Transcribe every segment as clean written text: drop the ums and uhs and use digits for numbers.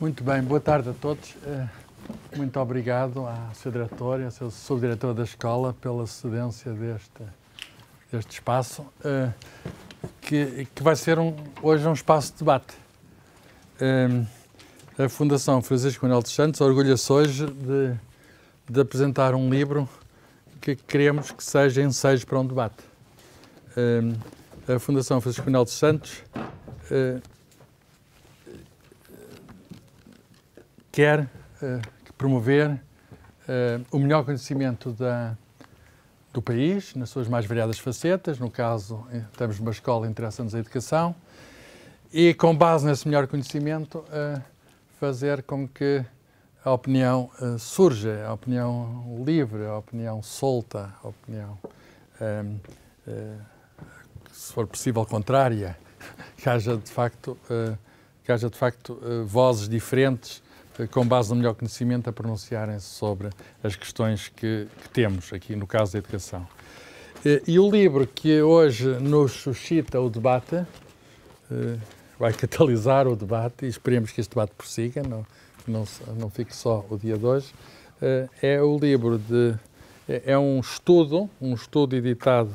Muito bem, boa tarde a todos. Muito obrigado ao Sr. Diretor e ao Sr. Subdiretor da Escola pela cedência deste espaço, que vai ser hoje um espaço de debate. A Fundação Francisco Manuel dos Santos orgulha-se hoje de apresentar um livro que queremos que seja ensejo para um debate. A Fundação Francisco Manuel dos Santos quer promover o melhor conhecimento do país, nas suas mais variadas facetas. No caso, estamos numa escola, interessa-nos a educação, e com base nesse melhor conhecimento, fazer com que a opinião surja, a opinião livre, a opinião solta, a opinião, se for possível, contrária, que haja de facto vozes diferentes, com base no melhor conhecimento, a pronunciarem-se sobre as questões que temos, aqui no caso da educação. E o livro que hoje nos suscita o debate, vai catalisar o debate, e esperemos que este debate prossiga, não fique só o dia de hoje, é o livro é um estudo editado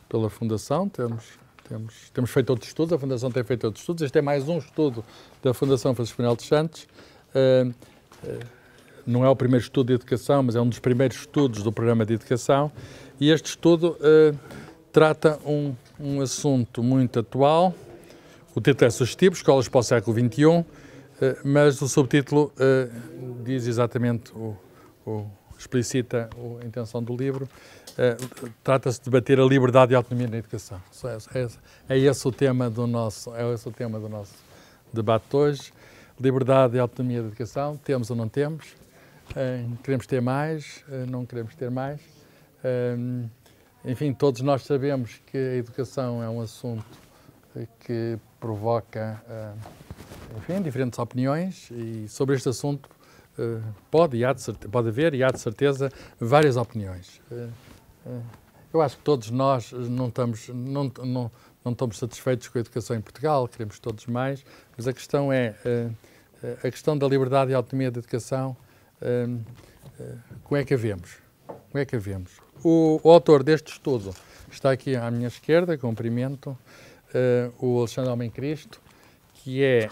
pela Fundação. Temos feito outros estudos, a Fundação tem feito outros estudos. Este é mais um estudo da Fundação Francisco Manuel dos Santos. Não é o primeiro estudo de educação, mas é um dos primeiros estudos do programa de educação, e este estudo trata um assunto muito atual. O título é sugestivo, Escolas para o século XXI, mas o subtítulo diz exatamente, explicita a intenção do livro. Trata-se de debater a liberdade e a autonomia na educação. É esse o tema do nosso debate de hoje. Liberdade e autonomia da educação, temos ou não temos? Queremos ter mais? Não queremos ter mais? Enfim, todos nós sabemos que a educação é um assunto que provoca, enfim, diferentes opiniões, e sobre este assunto pode haver e há de certeza várias opiniões. Eu acho que todos nós não estamos satisfeitos com a educação em Portugal, queremos todos mais, mas a questão é a questão da liberdade e autonomia da educação. Como é que a vemos? Como é que a vemos? O autor deste estudo está aqui à minha esquerda, cumprimento, o Alexandre Homem Cristo, que é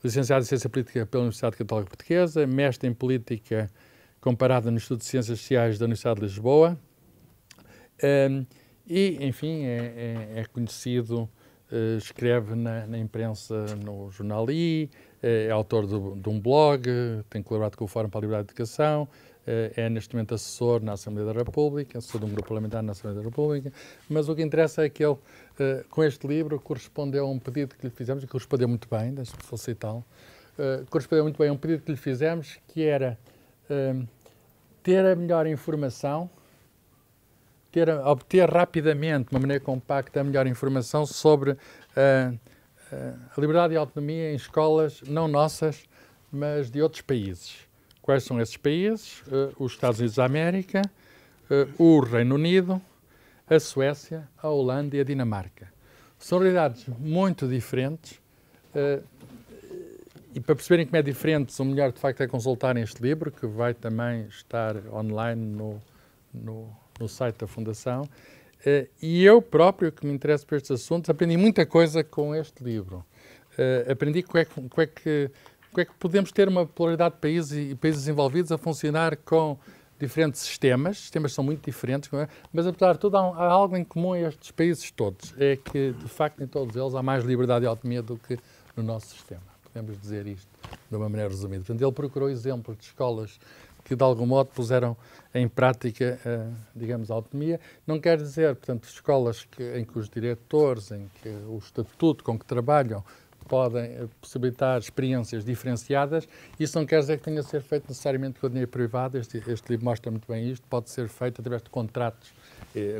licenciado em Ciência Política pela Universidade Católica Portuguesa, mestre em Política Comparada no Instituto de Ciências Sociais da Universidade de Lisboa, e, enfim, é conhecido, escreve na imprensa, no jornal I, é autor de um blog, tem colaborado com o Fórum para a Liberdade de Educação, é neste momento assessor na Assembleia da República, assessor de um grupo parlamentar na Assembleia da República, mas o que interessa é que ele, com este livro, correspondeu a um pedido que lhe fizemos, e correspondeu muito bem, deixe-me felicitá-lo, correspondeu muito bem a um pedido que lhe fizemos, que era ter a melhor informação, obter rapidamente, de uma maneira compacta, a melhor informação sobre a liberdade e a autonomia em escolas não nossas, mas de outros países. Quais são esses países? Os Estados Unidos da América, o Reino Unido, a Suécia, a Holanda e a Dinamarca. São realidades muito diferentes, e para perceberem como é diferente, o melhor de facto é consultarem este livro, que vai também estar online no site da Fundação. E eu próprio, que me interesso por estes assuntos, aprendi muita coisa com este livro. Aprendi como é que podemos ter uma pluralidade de países e países desenvolvidos a funcionar com diferentes sistemas que são muito diferentes, mas apesar de tudo há algo em comum a estes países todos, é que de facto em todos eles há mais liberdade e autonomia do que no nosso sistema. Podemos dizer isto de uma maneira resumida. Portanto, ele procurou exemplos de escolas que de algum modo puseram em prática, digamos, a autonomia. Não quer dizer, portanto, escolas em que os diretores, em que o estatuto com que trabalham, podem possibilitar experiências diferenciadas. Isso não quer dizer que tenha de ser feito necessariamente com dinheiro privado. Este livro mostra muito bem isto. Pode ser feito através de contratos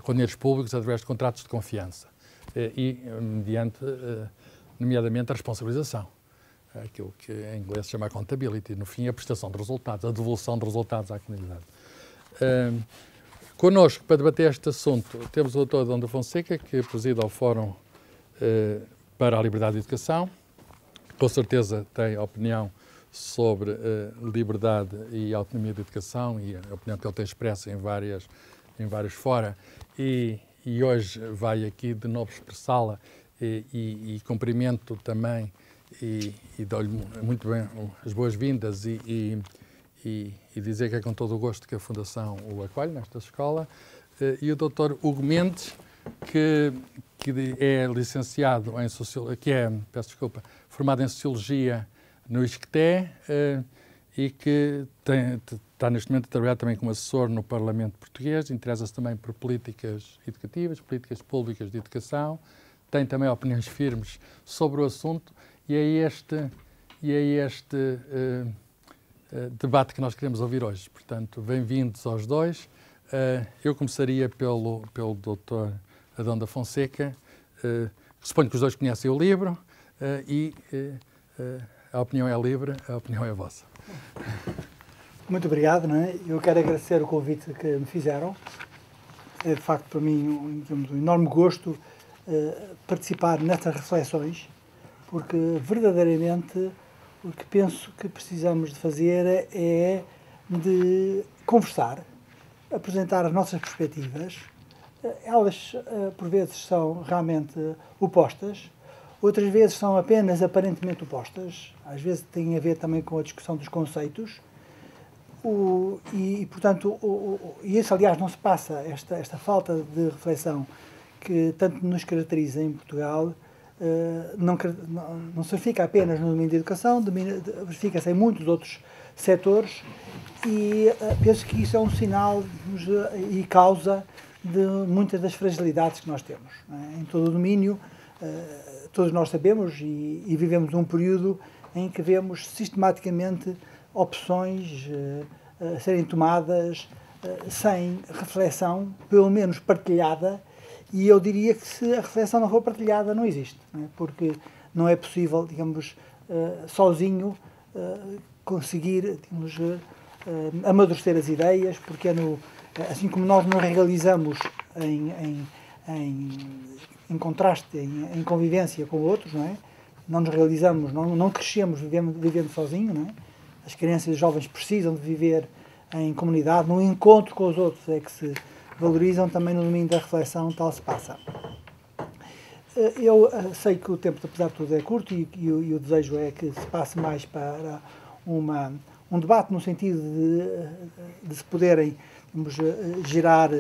com dinheiros públicos, através de contratos de confiança e mediante, nomeadamente, a responsabilização. Aquilo que em inglês se chama accountability, no fim a prestação de resultados, a devolução de resultados à comunidade. Connosco, para debater este assunto, temos o Dr. Adão da Fonseca, que preside ao Fórum para a Liberdade de Educação. Com certeza tem opinião sobre liberdade e autonomia de educação e a opinião que ele tem expressa em vários fora. E hoje vai aqui de novo expressá-la e cumprimento também e dou-lhe muito bem as boas-vindas e dizer que é com todo o gosto que a Fundação o acolhe nesta escola. E o Dr. Hugo Mendes, que é licenciado em Sociologia, formado em Sociologia no ISCTE e que está neste momento a trabalhar também como assessor no Parlamento Português, interessa-se também por políticas educativas, políticas públicas de educação, tem também opiniões firmes sobre o assunto e é este debate que nós queremos ouvir hoje. Portanto, bem-vindos aos dois. Eu começaria pelo Dr. Adão da Fonseca. Suponho que os dois conhecem o livro a opinião é livre, a opinião é vossa. Muito obrigado, não é? Eu quero agradecer o convite que me fizeram. É de facto para mim um enorme gosto participar nestas reflexões, porque verdadeiramente o que penso que precisamos de fazer é de conversar, apresentar as nossas perspectivas. Elas por vezes são realmente opostas, outras vezes são apenas aparentemente opostas, às vezes têm a ver também com a discussão dos conceitos. Portanto, isso, aliás, não se passa, esta falta de reflexão que tanto nos caracteriza em Portugal, não se verifica apenas no domínio da educação, verifica-se em muitos outros setores e penso que isso é um sinal e causa de muitas das fragilidades que nós temos, não é? Em todo o domínio. Todos nós sabemos e vivemos um período em que vemos sistematicamente opções a serem tomadas sem reflexão, pelo menos partilhada, e eu diria que se a reflexão não for partilhada não existe, não é? Porque não é possível, digamos, sozinho conseguir, digamos, amadurecer as ideias, porque assim como nós não realizamos em contraste, em convivência com outros, não é? Não nos realizamos, não crescemos vivendo sozinho, não é? As crianças e os jovens precisam de viver em comunidade, no encontro com os outros é que se valorizam, também no domínio da reflexão tal se passa. Eu sei que o tempo, apesar de tudo, é curto e o desejo é que se passe mais para um debate no sentido de se poderem, digamos, gerar,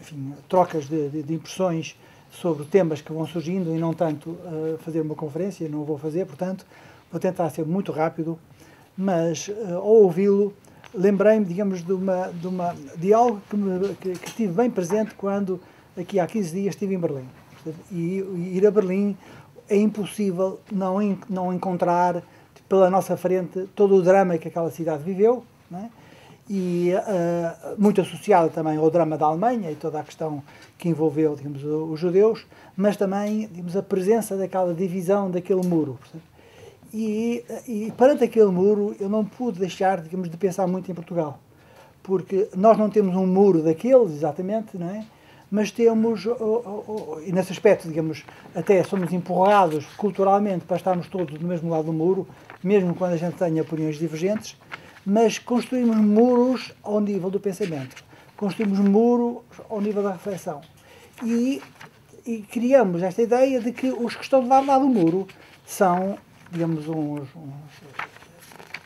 enfim, trocas de impressões sobre temas que vão surgindo e não tanto fazer uma conferência. Não vou fazer, portanto, vou tentar ser muito rápido, mas ao ouvi-lo lembrei-me, digamos, de algo que tive bem presente quando, aqui há 15 dias, estive em Berlim. E ir a Berlim é impossível não encontrar pela nossa frente todo o drama que aquela cidade viveu, não é? E muito associado também ao drama da Alemanha e toda a questão que envolveu, digamos, os judeus, mas também, digamos, a presença daquela divisão, daquele muro. E perante aquele muro eu não pude deixar, digamos, de pensar muito em Portugal, porque nós não temos um muro daqueles, exatamente, não é? Mas temos, e nesse aspecto, digamos, até somos empurrados culturalmente para estarmos todos do mesmo lado do muro, mesmo quando a gente tenha opiniões divergentes, mas construímos muros ao nível do pensamento, construímos muros ao nível da reflexão e criamos esta ideia de que os que estão do lado do muro são, digamos,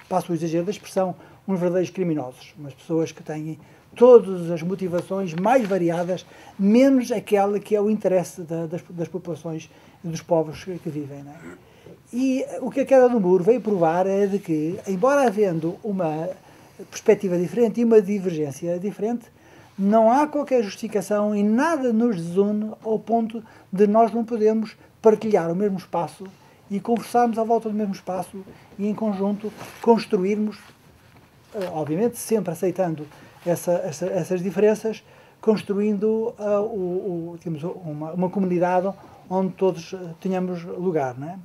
passo o exagero da expressão, uns verdadeiros criminosos, umas pessoas que têm todas as motivações mais variadas, menos aquela que é o interesse das populações e dos povos que vivem, não é? E o que a queda do muro veio provar é de que, embora havendo uma perspectiva diferente e uma divergência diferente, não há qualquer justificação e nada nos desune ao ponto de nós não podermos partilhar o mesmo espaço e conversarmos à volta do mesmo espaço e, em conjunto, construirmos, obviamente, sempre aceitando essas diferenças, construindo digamos, uma comunidade onde todos tenhamos lugar, não é?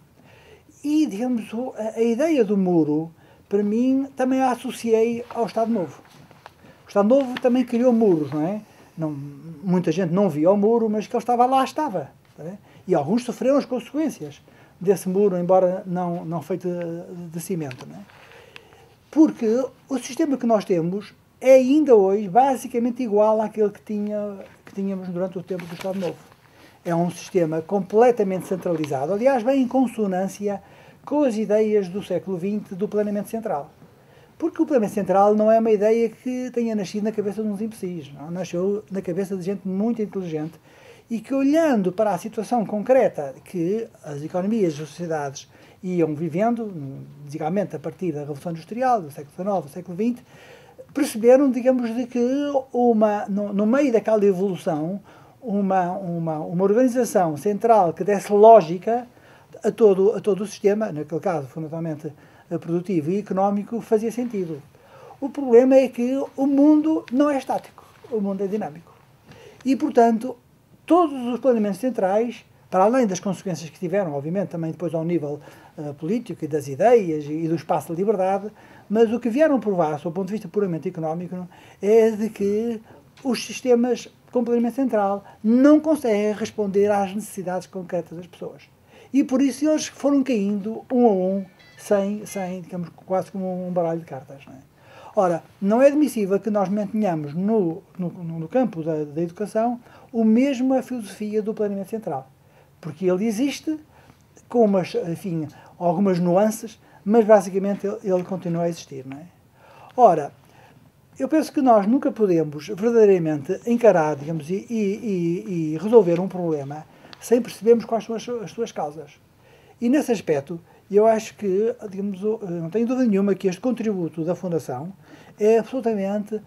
E, digamos, a ideia do muro, para mim, também a associei ao Estado Novo. O Estado Novo também criou muros, não é? Muita gente não via o muro, mas que ele estava lá, estava. Tá, e alguns sofreram as consequências. desse muro, embora não feito de cimento. Não é? Porque o sistema que nós temos é ainda hoje basicamente igual àquele que tínhamos durante o tempo do Estado Novo. É um sistema completamente centralizado, aliás, bem em consonância com as ideias do século XX do planeamento central. Porque o planeamento central não é uma ideia que tenha nascido na cabeça de uns imbecis, não? Nasceu na cabeça de gente muito inteligente e que, olhando para a situação concreta que as economias e as sociedades iam vivendo, basicamente a partir da Revolução Industrial, do século XIX, do século XX, perceberam, digamos, de que no meio daquela evolução, uma organização central que desse lógica a todo o sistema, naquele caso fundamentalmente produtivo e económico, fazia sentido. O problema é que o mundo não é estático, o mundo é dinâmico. E, portanto, todos os planeamentos centrais, para além das consequências que tiveram, obviamente, também depois ao nível político e das ideias e do espaço de liberdade, mas o que vieram provar, do ponto de vista puramente económico, é de que os sistemas com planeamento central não conseguem responder às necessidades concretas das pessoas. E por isso eles foram caindo um a um, sem digamos, quase como um baralho de cartas. Não é? Ora, não é admissível que nós mantenhamos no campo da educação a mesma filosofia do planeamento central. Porque ele existe com algumas nuances, mas basicamente ele continua a existir. Não é? Ora, eu penso que nós nunca podemos verdadeiramente encarar, digamos, e resolver um problema sem percebermos quais são as suas causas. E nesse aspecto, eu acho que, digamos, não tenho dúvida nenhuma que este contributo da Fundação é absolutamente,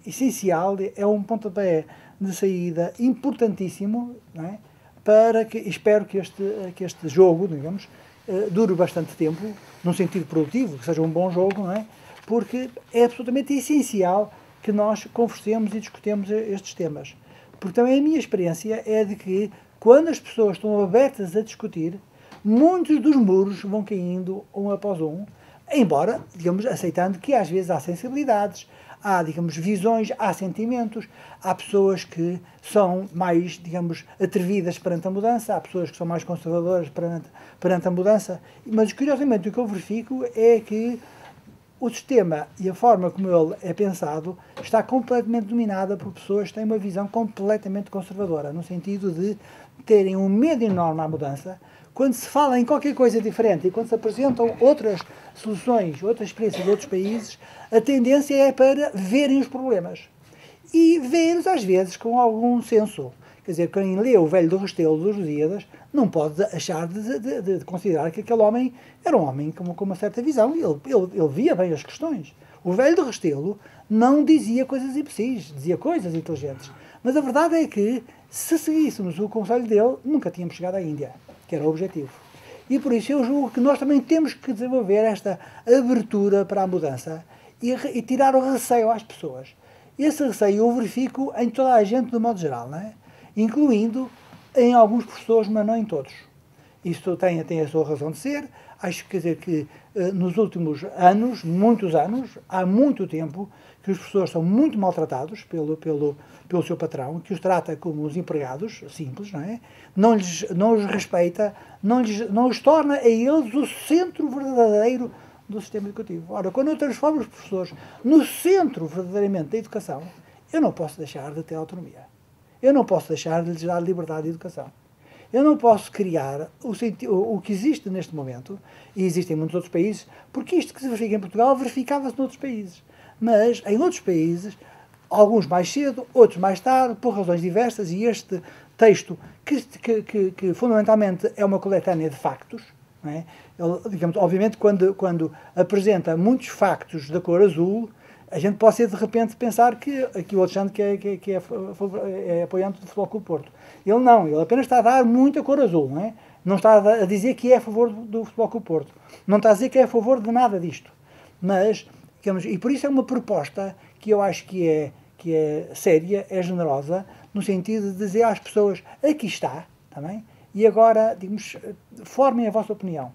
essencial, é um pontapé de saída importantíssimo, não é? Para que, espero que este jogo, digamos, dure bastante tempo, num sentido produtivo, que seja um bom jogo, não é? Porque é absolutamente essencial que nós conversemos e discutamos estes temas. Porque também a minha experiência é de que, quando as pessoas estão abertas a discutir, muitos dos muros vão caindo um após um, embora, digamos, aceitando que às vezes há sensibilidades, há, digamos, visões, há sentimentos, há pessoas que são mais, digamos, atrevidas perante a mudança, há pessoas que são mais conservadoras perante a mudança, mas curiosamente o que eu verifico é que o sistema e a forma como ele é pensado está completamente dominada por pessoas que têm uma visão completamente conservadora, no sentido de terem um medo enorme à mudança. Quando se fala em qualquer coisa diferente e quando se apresentam outras soluções, outras experiências de outros países, a tendência é para verem os problemas. E vê-los, às vezes, com algum senso. Quer dizer, quem lê o Velho do Restelo dos Lusíadas não pode achar de considerar que aquele homem era um homem com uma certa visão. Ele via bem as questões. O Velho do Restelo não dizia coisas imbecis, dizia coisas inteligentes. Mas a verdade é que, se seguíssemos o conselho dele, nunca tínhamos chegado à Índia, que era o objetivo. E por isso eu julgo que nós também temos que desenvolver esta abertura para a mudança e tirar o receio às pessoas. Esse receio eu verifico em toda a gente, do modo geral, não é? Incluindo em alguns professores, mas não em todos. Isto tem a sua razão de ser. Acho que, quer dizer, que nos últimos anos, muitos anos, há muito tempo, que os professores são muito maltratados pelo seu patrão, que os trata como os empregados simples, não é? Não os respeita, não os torna a eles o centro verdadeiro do sistema educativo. Ora, quando eu transformo os professores no centro verdadeiramente da educação, eu não posso deixar de ter autonomia. Eu não posso deixar de lhes dar liberdade de educação. Eu não posso criar o que existe neste momento, e existe em muitos outros países, porque isto que se verifica em Portugal verificava-se noutros países. Mas em outros países, alguns mais cedo, outros mais tarde, por razões diversas, e este texto, que fundamentalmente é uma coletânea de factos, não é? Ele, digamos, obviamente, quando apresenta muitos factos da cor azul, a gente pode ser de repente pensar que aqui o Alexandre que é apoiante do Futebol Clube Porto. Ele não, ele apenas está a dar muita cor azul, não é? Não está a dizer que é a favor do Futebol Clube Porto. Não está a dizer que é a favor de nada disto. Mas, digamos, e por isso é uma proposta que eu acho que é séria, é generosa, no sentido de dizer às pessoas, aqui está, também, e agora, digamos, formem a vossa opinião.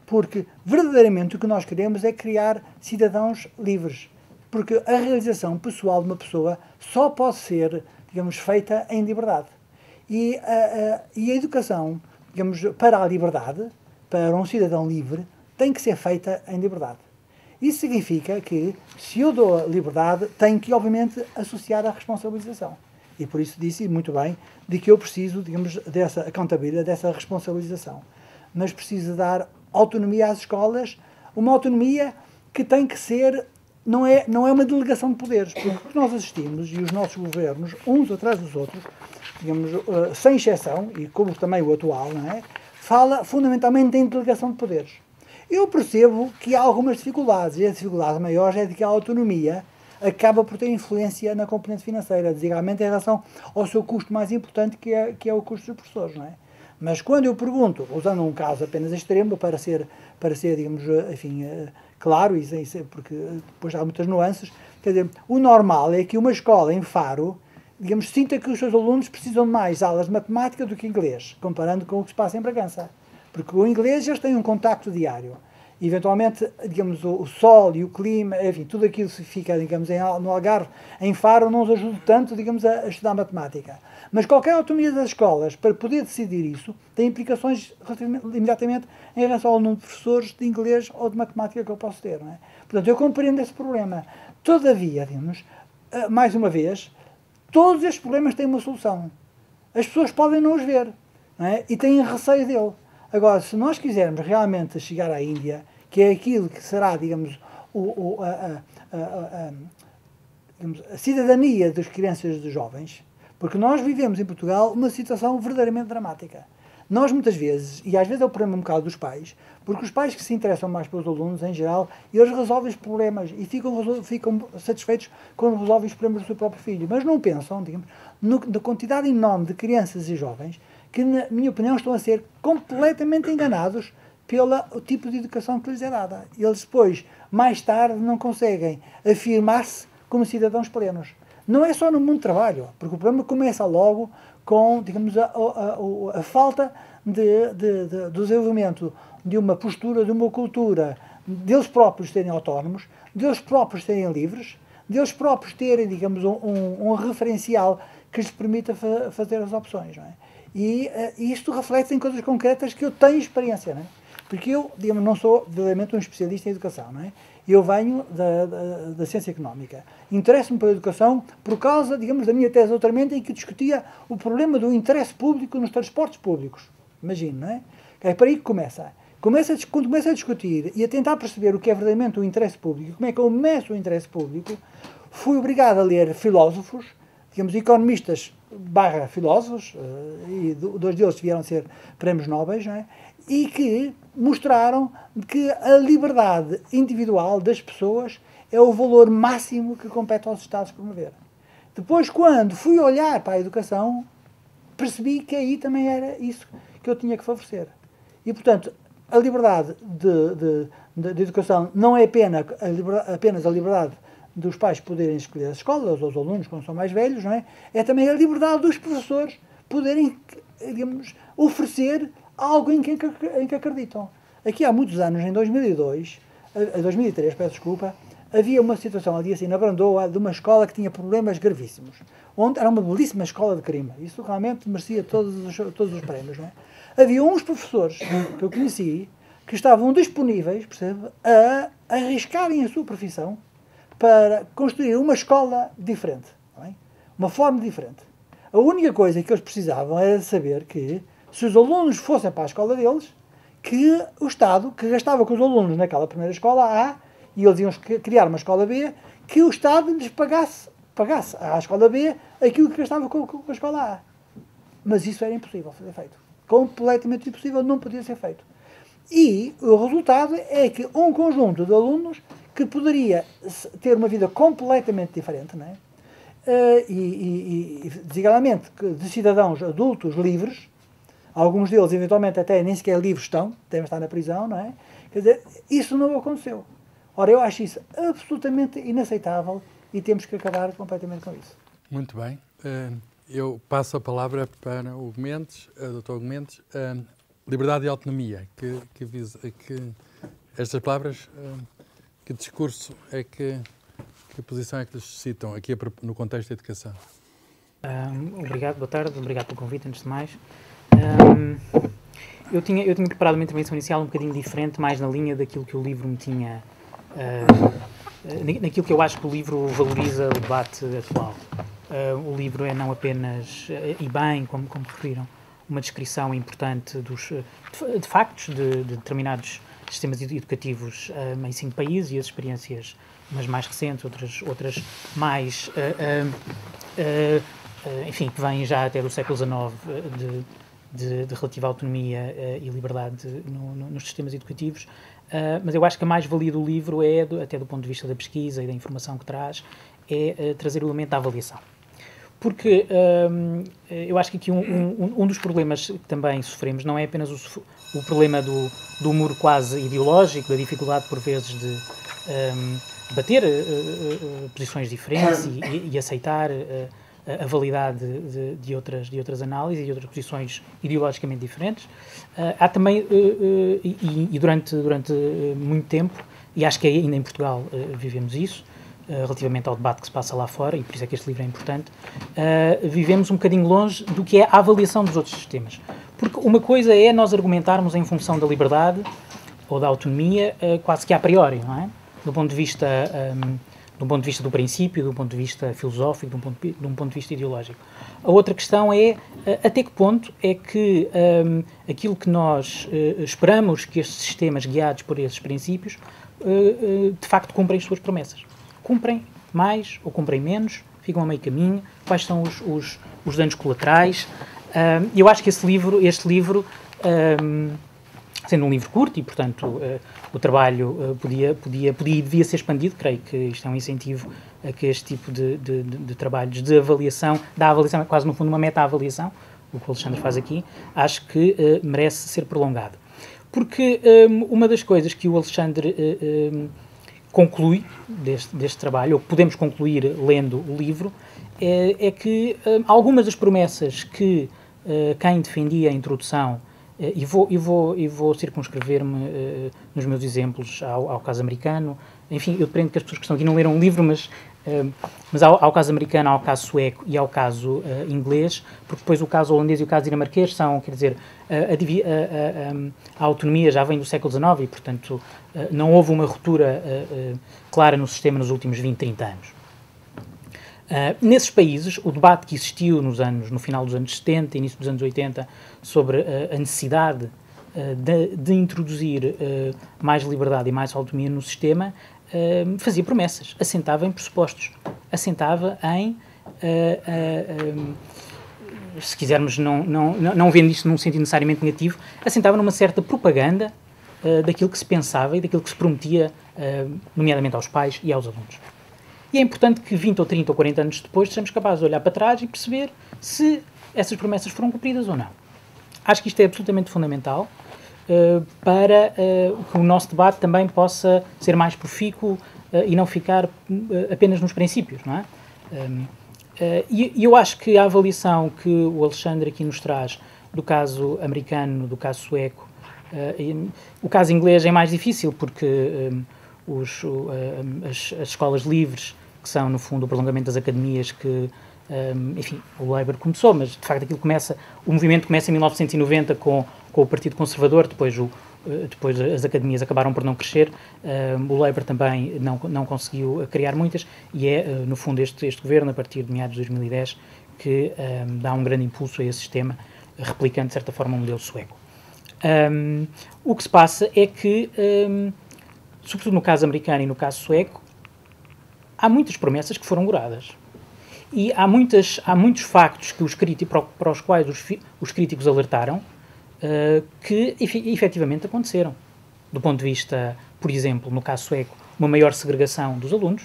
Porque, verdadeiramente, o que nós queremos é criar cidadãos livres. Porque a realização pessoal de uma pessoa só pode ser, digamos, feita em liberdade. E a educação digamos, para a liberdade, para um cidadão livre, tem que ser feita em liberdade. Isso significa que, se eu dou a liberdade, tenho que, obviamente, associar a responsabilização. E por isso disse muito bem de que eu preciso, digamos, dessa accountability, dessa responsabilização. Mas preciso dar autonomia às escolas, uma autonomia que tem que ser, não é uma delegação de poderes, porque o que nós assistimos, e os nossos governos, uns atrás dos outros, digamos, sem exceção, e como também o atual, não é? Fala fundamentalmente em delegação de poderes. Eu percebo que há algumas dificuldades, e a dificuldade maior é de que a autonomia acaba por ter influência na componente financeira, desigualmente em relação ao seu custo mais importante, que é o custo dos professores, não é? Mas quando eu pergunto, usando um caso apenas extremo, para ser digamos, enfim, claro, porque depois há muitas nuances, quer dizer, o normal é que uma escola em Faro, digamos, sinta que os seus alunos precisam de mais aulas de matemática do que inglês, comparando com o que se passa em Bragança. Porque o inglês eles têm um contacto diário. E, eventualmente, digamos, o sol e o clima, enfim, tudo aquilo que fica, digamos, no Algarve, em Faro, não os ajuda tanto, digamos, a estudar matemática. Mas qualquer autonomia das escolas, para poder decidir isso, tem implicações imediatamente em relação ao número de professores de inglês ou de matemática que eu posso ter, não é? Portanto, eu compreendo esse problema. Todavia, digamos, mais uma vez, todos estes problemas têm uma solução. As pessoas podem não os ver, não é? E têm receio dele. Agora, se nós quisermos realmente chegar à Índia, que é aquilo que será, digamos, digamos, a cidadania das crianças e dos jovens, porque nós vivemos em Portugal uma situação verdadeiramente dramática. Nós, muitas vezes, e às vezes é o problema um bocado dos pais, porque os pais que se interessam mais pelos alunos, em geral, eles resolvem os problemas e ficam satisfeitos quando resolvem os problemas do seu próprio filho, mas não pensam, digamos, na quantidade enorme de crianças e jovens que, na minha opinião, estão a ser completamente enganados pelo tipo de educação que lhes é dada. Eles depois, mais tarde, não conseguem afirmar-se como cidadãos plenos. Não é só no mundo do trabalho, porque o problema começa logo com, digamos, a falta de desenvolvimento de uma postura, de uma cultura, deles próprios serem autónomos, deles próprios serem livres, deles próprios terem, digamos, um referencial que lhes permita fazer as opções, não é? E isto reflete em coisas concretas que eu tenho experiência, não é? Porque eu, digamos, não sou verdadeiramente um especialista em educação, não é? Eu venho da ciência económica. Interesso-me pela educação por causa, digamos, da minha tese de doutoramento em que discutia o problema do interesse público nos transportes públicos. Imagino, não é? É para aí que começa. Quando começa a discutir e a tentar perceber o que é verdadeiramente o interesse público, como é que eu meço o interesse público, fui obrigado a ler filósofos, digamos, economistas / filósofos, e dois deles vieram a ser prémios Nobel, não é? E que mostraram que a liberdade individual das pessoas é o valor máximo que compete aos Estados promover. Depois, quando fui olhar para a educação, percebi que aí também era isso que eu tinha que favorecer. E, portanto, a liberdade de educação não é apenas a liberdade dos pais poderem escolher as escolas, ou os alunos quando são mais velhos, não é? É também a liberdade dos professores poderem, digamos, oferecer algo em que acreditam. Aqui há muitos anos, em 2003, peço desculpa, havia uma situação ali assim na Brandoa de uma escola que tinha problemas gravíssimos, onde era uma belíssima escola de crime. Isso realmente merecia todos os prémios, não é? Havia uns professores que eu conheci que estavam disponíveis, percebe, a arriscarem a sua profissão para construir uma escola diferente, não é? Uma forma diferente. A única coisa que eles precisavam era saber que, se os alunos fossem para a escola deles, que o Estado, que gastava com os alunos naquela primeira escola A, e eles iam criar uma escola B, que o Estado lhes pagasse à escola B aquilo que gastava com a escola A. Mas isso era impossível ser feito. Completamente impossível, não podia ser feito. E o resultado é que um conjunto de alunos que poderia ter uma vida completamente diferente, não é? Designadamente, de cidadãos adultos livres, alguns deles eventualmente até nem sequer livres estão, devem estar na prisão, não é? Quer dizer, isso não aconteceu. Ora, eu acho isso absolutamente inaceitável e temos que acabar completamente com isso. Muito bem. Eu passo a palavra para o Gomes, Dr. Gomes. Liberdade e autonomia. Que estas palavras, que discurso é que posição é que lhes citam aqui no contexto da educação? Obrigado, boa tarde, obrigado pelo convite, antes de mais. Eu tinha preparado uma intervenção inicial um bocadinho diferente, mais na linha daquilo que o livro me tinha... naquilo que eu acho que o livro valoriza o debate atual. O livro é não apenas, e bem, como referiram, uma descrição importante de factos de determinados sistemas educativos em 5 países e as experiências, umas mais recentes, outras mais, enfim, que vêm já até do século XIX, de relativa autonomia e liberdade nos sistemas educativos. Mas eu acho que a mais-valia do livro é, até do ponto de vista da pesquisa e da informação que traz, é trazer o elemento da avaliação. Porque eu acho que aqui um dos problemas que também sofremos não é apenas o problema do muro quase ideológico, da dificuldade, por vezes, de bater posições diferentes e aceitar a validade de outras análises e de outras posições ideologicamente diferentes. Há também, e durante muito tempo, e acho que ainda em Portugal vivemos isso, relativamente ao debate que se passa lá fora, e por isso é que este livro é importante, vivemos um bocadinho longe do que é a avaliação dos outros sistemas. Porque uma coisa é nós argumentarmos em função da liberdade ou da autonomia, quase que a priori, não é? Do ponto de vista do princípio, do ponto de vista filosófico, de um ponto de vista ideológico. A outra questão é até que ponto é que aquilo que nós esperamos que estes sistemas guiados por esses princípios de facto cumprem as suas promessas. Cumprem mais ou cumprem menos, ficam a meio caminho, quais são os danos colaterais. Eu acho que este livro sendo um livro curto e, portanto, o trabalho podia e devia ser expandido, creio que isto é um incentivo a que este tipo de trabalhos de avaliação, da avaliação, é quase no fundo uma meta-avaliação, o que o Alexandre faz aqui, acho que merece ser prolongado. Porque uma das coisas que o Alexandre conclui deste trabalho, ou podemos concluir lendo o livro, é que algumas das promessas que quem defendia a introdução, e vou circunscrever-me nos meus exemplos ao caso americano, enfim, eu dependo que as pessoas que estão aqui não leram o livro, mas ao caso americano, ao caso sueco e ao caso inglês, porque depois o caso holandês e o caso dinamarquês são, quer dizer, a autonomia já vem do século XIX e, portanto, não houve uma ruptura clara no sistema nos últimos 20, 30 anos. Nesses países, o debate que existiu no final dos anos 70 e início dos anos 80 sobre a necessidade de introduzir mais liberdade e mais autonomia no sistema fazia promessas, assentava em pressupostos, assentava em, se quisermos não vendo isto num sentido necessariamente negativo, assentava numa certa propaganda daquilo que se pensava e daquilo que se prometia, nomeadamente aos pais e aos alunos. E é importante que 20 ou 30 ou 40 anos depois sejamos capazes de olhar para trás e perceber se essas promessas foram cumpridas ou não. Acho que isto é absolutamente fundamental para que o nosso debate também possa ser mais profícuo e não ficar apenas nos princípios, não é? E eu acho que a avaliação que o Alexandre aqui nos traz do caso americano, do caso sueco, o caso inglês é mais difícil porque as escolas livres, que são, no fundo, o prolongamento das academias que, enfim, o Labour começou, mas, de facto, o movimento começa em 1990 com o Partido Conservador, depois as academias acabaram por não crescer, o Labour também não conseguiu criar muitas, e é, no fundo, este governo, a partir de meados de 2010, que dá um grande impulso a esse sistema, replicando, de certa forma, o modelo sueco. O que se passa é que, sobretudo no caso americano e no caso sueco, há muitas promessas que foram goradas. E há muitos factos que para os quais os críticos alertaram que efetivamente aconteceram. Do ponto de vista, por exemplo, no caso sueco, uma maior segregação dos alunos.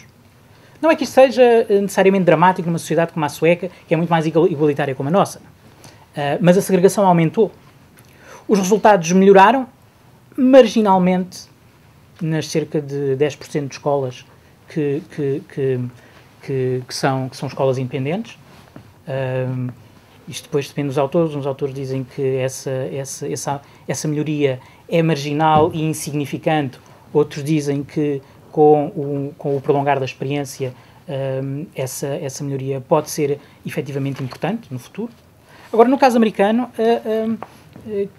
Não é que isto seja necessariamente dramático numa sociedade como a sueca, que é muito mais igualitária como a nossa. Mas a segregação aumentou. Os resultados melhoraram marginalmente nas cerca de 10% de escolas que são escolas independentes. Isto depois depende dos autores. Uns autores dizem que essa melhoria é marginal e insignificante. Outros dizem que com o prolongar da experiência essa melhoria pode ser efetivamente importante no futuro. Agora, no caso americano,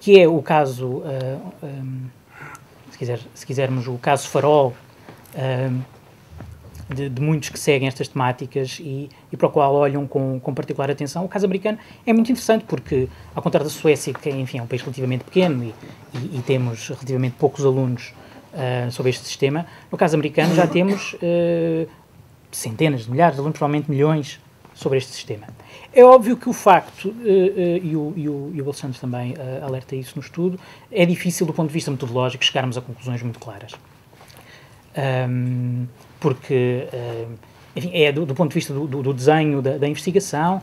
que é o caso, se quisermos, o caso farol de muitos que seguem estas temáticas e para o qual olham com particular atenção. O caso americano é muito interessante porque, ao contrário da Suécia, que enfim, é um país relativamente pequeno e temos relativamente poucos alunos sobre este sistema, no caso americano já temos centenas de milhares de alunos, provavelmente milhões, sobre este sistema. É óbvio que o facto, e o Alexandre também alerta isso no estudo, é difícil do ponto de vista metodológico chegarmos a conclusões muito claras. Porque, enfim, é do ponto de vista do desenho da investigação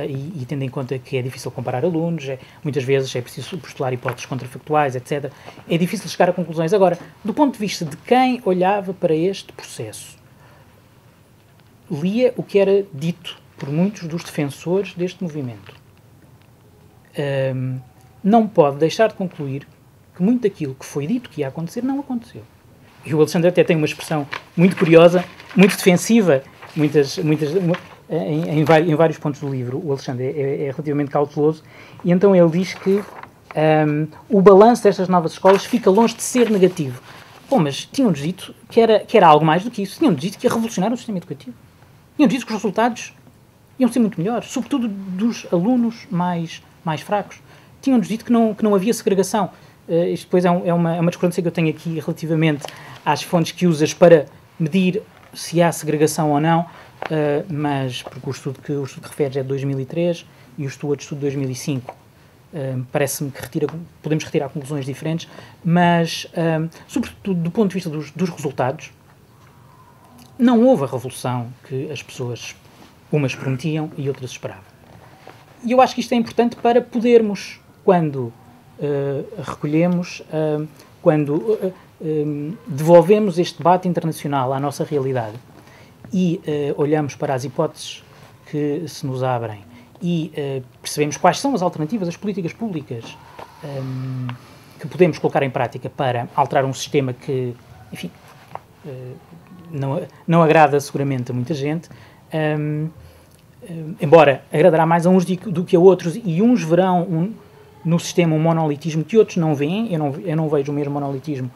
e tendo em conta que é difícil comparar alunos, muitas vezes é preciso postular hipóteses contrafactuais, etc. É difícil chegar a conclusões. Agora, do ponto de vista de quem olhava para este processo, lia o que era dito por muitos dos defensores deste movimento, não pode deixar de concluir que muito daquilo que foi dito que ia acontecer não aconteceu. E o Alexandre até tem uma expressão muito curiosa, muito defensiva, em vários pontos do livro. O Alexandre é relativamente cauteloso, e então ele diz que o balanço destas novas escolas fica longe de ser negativo. Bom, mas tinham-nos dito que era algo mais do que isso. Tinham-nos dito que ia revolucionar o sistema educativo. Tinham-nos dito que os resultados iam ser muito melhores, sobretudo dos alunos mais fracos. Tinham-nos dito que não havia segregação. Isto depois é uma discordância que eu tenho aqui relativamente às fontes que usas para medir se há segregação ou não, mas porque o estudo que referes é de 2003 e o outro estudo de 2005. Parece-me que podemos retirar conclusões diferentes, mas, sobretudo do ponto de vista dos resultados, não houve a revolução que as pessoas, umas prometiam e outras esperavam. E eu acho que isto é importante para podermos, quando recolhemos, quando devolvemos este debate internacional à nossa realidade e olhamos para as hipóteses que se nos abrem e percebemos quais são as alternativas, as políticas públicas que podemos colocar em prática para alterar um sistema que, enfim, não agrada seguramente a muita gente, embora agradará mais a uns do que a outros, e uns verão no sistema um monolitismo que outros não veem. Eu não vejo o mesmo monolitismo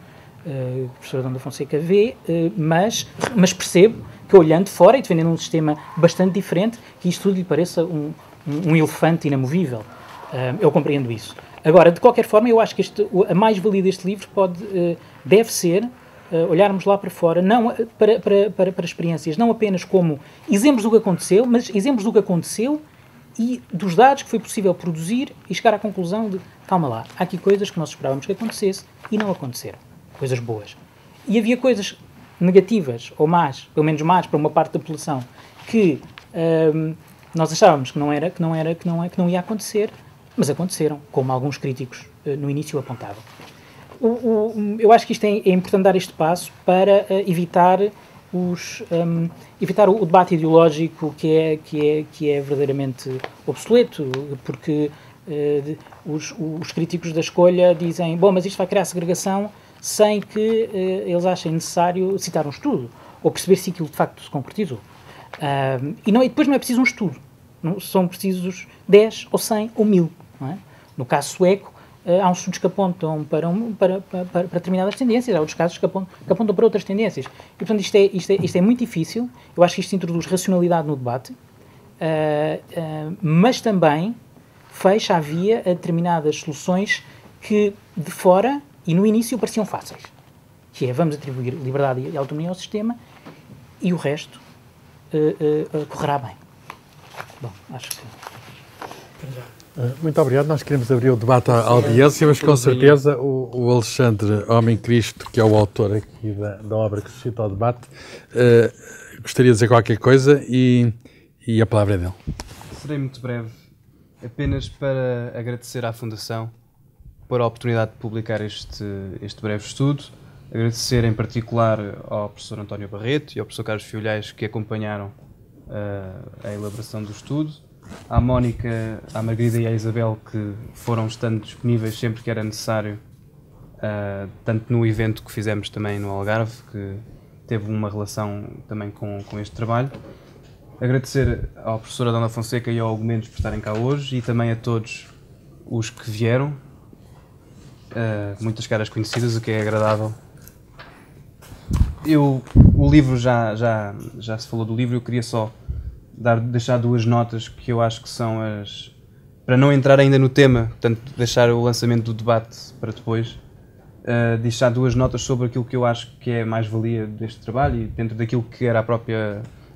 que o professor Adão da Fonseca vê, mas percebo que, olhando de fora e defendendo um sistema bastante diferente, que isto tudo lhe pareça um elefante inamovível. Eu compreendo isso. Agora, de qualquer forma, eu acho que a mais-valia deste livro deve ser olharmos lá para fora, não para experiências, não apenas como exemplos do que aconteceu, mas exemplos do que aconteceu e dos dados que foi possível produzir e chegar à conclusão de, calma lá, há aqui coisas que nós esperávamos que acontecesse e não aconteceram. Coisas boas. E havia coisas negativas, ou más, pelo menos más para uma parte da população, que nós achávamos que não ia acontecer, mas aconteceram, como alguns críticos no início apontavam. Eu acho que isto é importante dar este passo para evitar o debate ideológico que é verdadeiramente obsoleto, porque os críticos da escolha dizem, bom, mas isto vai criar segregação, sem que eles achem necessário citar um estudo, ou perceber se aquilo de facto se concretizou. E depois não é preciso um estudo, são precisos 10 ou 100 ou 1000. Não é? No caso sueco, há uns estudos que apontam para determinadas tendências, há outros casos que apontam para outras tendências. E, portanto, isto é muito difícil. Eu acho que isto introduz racionalidade no debate, mas também fecha a via a determinadas soluções que, de fora e no início, pareciam fáceis. Que é, vamos atribuir liberdade e autonomia ao sistema e o resto correrá bem. Bom, acho que... Muito obrigado. Nós queremos abrir o debate à audiência, mas com certeza o Alexandre Homem Cristo, que é o autor aqui da obra que suscita o debate, gostaria de dizer qualquer coisa e a palavra é dele. Serei muito breve, apenas para agradecer à Fundação por a oportunidade de publicar este breve estudo, agradecer em particular ao professor António Barreto e ao professor Carlos Fiolhais que acompanharam a elaboração do estudo, à Mónica, à Margarida e à Isabel que foram estando disponíveis sempre que era necessário, tanto no evento que fizemos também no Algarve, que teve uma relação também com este trabalho. Agradecer ao professor Adão da Fonseca e ao Hugo Mendes por estarem cá hoje e também a todos os que vieram, muitas caras conhecidas, o que é agradável. O livro, já se falou do livro, eu queria só deixar duas notas que eu acho que são as... Para não entrar ainda no tema, portanto, deixar o lançamento do debate para depois, deixar duas notas sobre aquilo que eu acho que é a mais-valia deste trabalho e dentro daquilo que era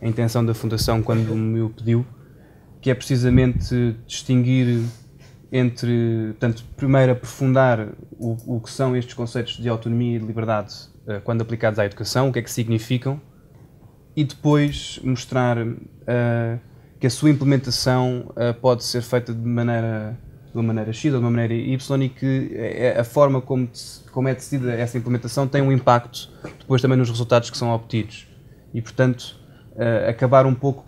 a intenção da Fundação quando me o pediu, que é precisamente distinguir entre, portanto, primeiro aprofundar o que são estes conceitos de autonomia e de liberdade quando aplicados à educação, o que é que significam, e depois mostrar que a sua implementação pode ser feita de uma maneira X ou de uma maneira Y e que a forma como é decidida essa implementação tem um impacto depois também nos resultados que são obtidos. E, portanto, acabar um pouco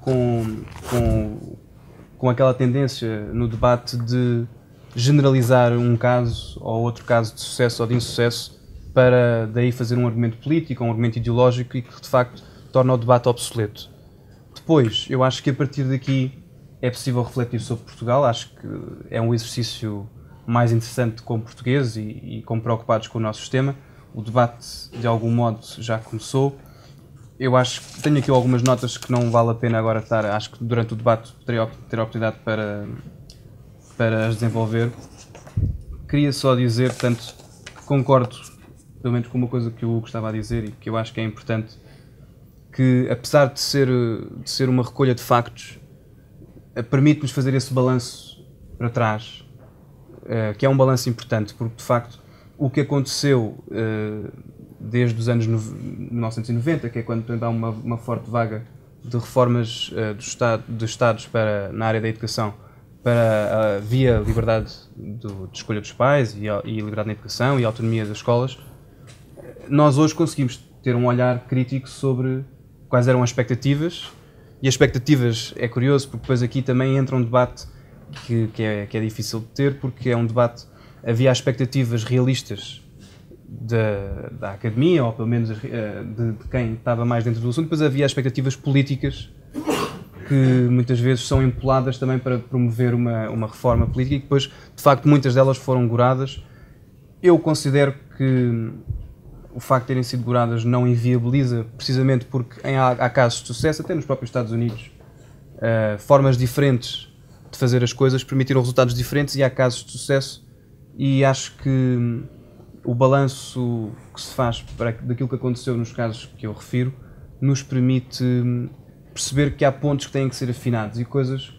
com aquela tendência no debate de generalizar um caso ou outro caso de sucesso ou de insucesso para daí fazer um argumento político, um argumento ideológico e que de facto torna o debate obsoleto. Depois, eu acho que a partir daqui é possível refletir sobre Portugal, acho que é um exercício mais interessante como portugueses e como preocupados com o nosso sistema. O debate, de algum modo, já começou. Eu acho que tenho aqui algumas notas que não vale a pena agora estar, acho que durante o debate terei a oportunidade para as desenvolver. Queria só dizer, portanto, que concordo, pelo menos com uma coisa que o Hugo estava a dizer e que eu acho que é importante, que apesar de ser uma recolha de factos, permite-nos fazer esse balanço para trás, que é um balanço importante, porque de facto o que aconteceu desde os anos 1990, que é quando há uma forte vaga de reformas dos Estados na área da educação, via liberdade de escolha dos pais e liberdade na educação e autonomia das escolas, nós hoje conseguimos ter um olhar crítico sobre quais eram as expectativas, e as expectativas é curioso porque depois aqui também entra um debate que é difícil de ter, porque é um debate, havia expectativas realistas da academia, ou pelo menos de quem estava mais dentro do assunto, depois havia expectativas políticas que muitas vezes são empoladas também para promover uma reforma política e que depois, de facto, muitas delas foram goradas. Eu considero que o facto de terem sido goradas não inviabiliza, precisamente porque há casos de sucesso, até nos próprios Estados Unidos, formas diferentes de fazer as coisas permitiram resultados diferentes e há casos de sucesso, e acho que o balanço que se faz daquilo que aconteceu nos casos que eu refiro nos permite perceber que há pontos que têm que ser afinados e coisas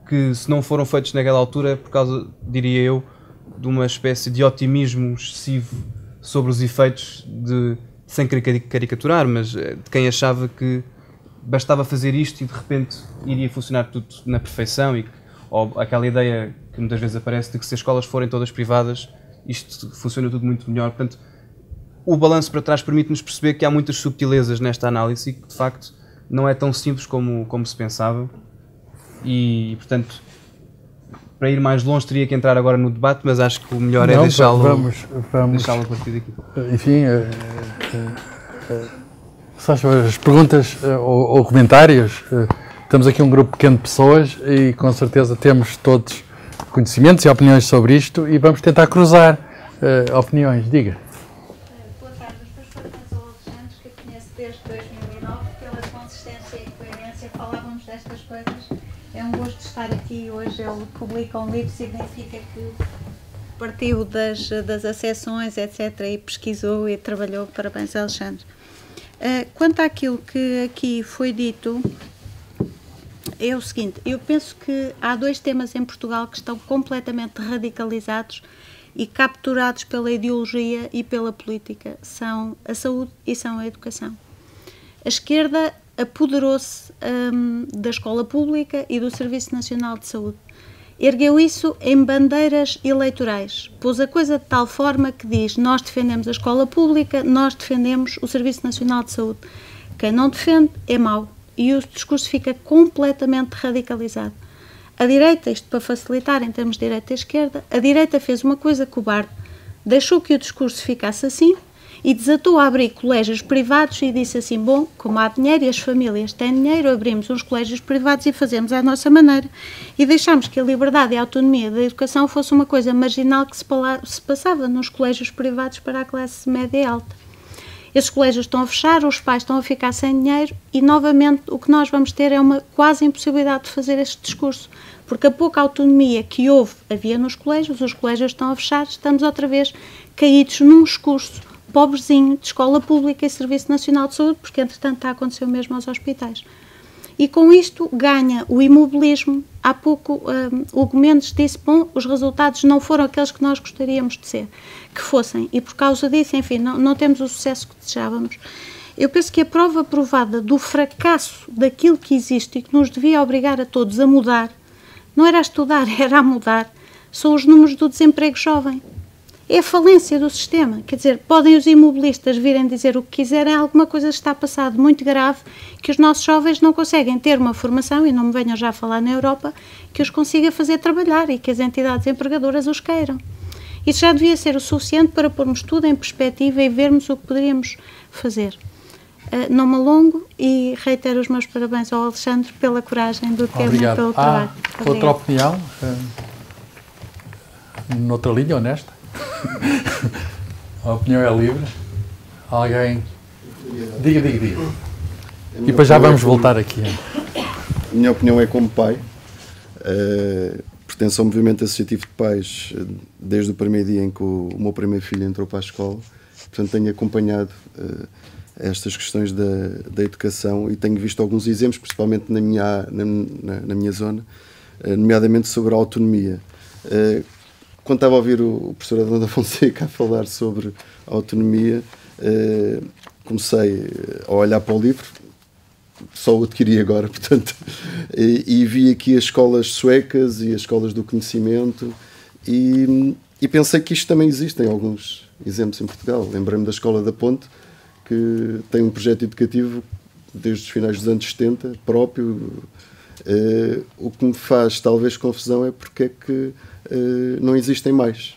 que, se não foram feitos naquela altura, por causa, diria eu, de uma espécie de otimismo excessivo sobre os efeitos sem caricaturar, mas de quem achava que bastava fazer isto e de repente iria funcionar tudo na perfeição, ou aquela ideia que muitas vezes aparece de que se as escolas forem todas privadas isto funciona tudo muito melhor. Portanto, o balanço para trás permite-nos perceber que há muitas subtilezas nesta análise e que de facto não é tão simples como se pensava e, portanto, para ir mais longe teria que entrar agora no debate, mas acho que o melhor é deixá-lo a partir daqui. Enfim, as perguntas ou comentários, temos aqui um grupo pequeno de pessoas e com certeza temos todos conhecimentos e opiniões sobre isto e vamos tentar cruzar opiniões. Diga. Boa tarde, os professores Alexandre, que eu conheço desde 2009, pela consistência e coerência, falávamos destas coisas. É um gosto estar aqui hoje. Ele publica um livro, significa que partiu das acessões, etc., e pesquisou e trabalhou. Parabéns, Alexandre. Quanto àquilo que aqui foi dito, é o seguinte: eu penso que há dois temas em Portugal que estão completamente radicalizados e capturados pela ideologia e pela política. São a saúde e são a educação. A esquerda apoderou-se da escola pública e do Serviço Nacional de Saúde. Ergueu isso em bandeiras eleitorais. Pôs a coisa de tal forma que diz: nós defendemos a escola pública, nós defendemos o Serviço Nacional de Saúde. Quem não defende é mau. E o discurso fica completamente radicalizado. A direita, isto para facilitar em termos de direita e esquerda, a direita fez uma coisa cobarde, deixou que o discurso ficasse assim e desatou a abrir colégios privados e disse assim, bom, como há dinheiro e as famílias têm dinheiro, abrimos uns colégios privados e fazemos à nossa maneira. E deixámos que a liberdade e a autonomia da educação fosse uma coisa marginal que se passava nos colégios privados para a classe média e alta. Esses colégios estão a fechar, os pais estão a ficar sem dinheiro e, novamente, o que nós vamos ter é uma quase impossibilidade de fazer este discurso, porque a pouca autonomia que havia nos colégios, os colégios estão a fechar, estamos outra vez caídos num discurso pobrezinho de escola pública e Serviço Nacional de Saúde, porque entretanto está a acontecer o mesmo aos hospitais. E com isto ganha o imobilismo. Há pouco o Gomes disse, bom, os resultados não foram aqueles que nós gostaríamos de ser, que fossem, e por causa disso, enfim, não temos o sucesso que desejávamos. Eu penso que a prova provada do fracasso daquilo que existe e que nos devia obrigar a todos a mudar, não era a estudar, era a mudar, são os números do desemprego jovem. É a falência do sistema. Quer dizer, podem os imobilistas virem dizer o que quiserem, alguma coisa está a passar de muito grave, que os nossos jovens não conseguem ter uma formação, e não me venham já a falar na Europa, que os consiga fazer trabalhar e que as entidades empregadoras os queiram. Isso já devia ser o suficiente para pormos tudo em perspectiva e vermos o que poderíamos fazer. Não me alongo e reitero os meus parabéns ao Alexandre pela coragem do tema e pelo trabalho. Outra opinião? Noutra linha, honesta? A opinião é livre? Alguém? Diga. E depois já vamos voltar aqui. A minha opinião é como pai. Pertenço ao movimento associativo de pais desde o primeiro dia em que o meu primeiro filho entrou para a escola. Portanto, tenho acompanhado estas questões da educação e tenho visto alguns exemplos, principalmente na minha zona, nomeadamente sobre a autonomia. Quando estava a ouvir o professor Adão da Fonseca a falar sobre a autonomia, comecei a olhar para o livro, só o adquiri agora, portanto, e vi aqui as escolas suecas e as escolas do conhecimento e pensei que isto também existe em alguns exemplos em Portugal. Lembrei-me da Escola da Ponte, que tem um projeto educativo desde os finais dos anos 70, próprio. O que me faz talvez confusão é porque é que não existem mais.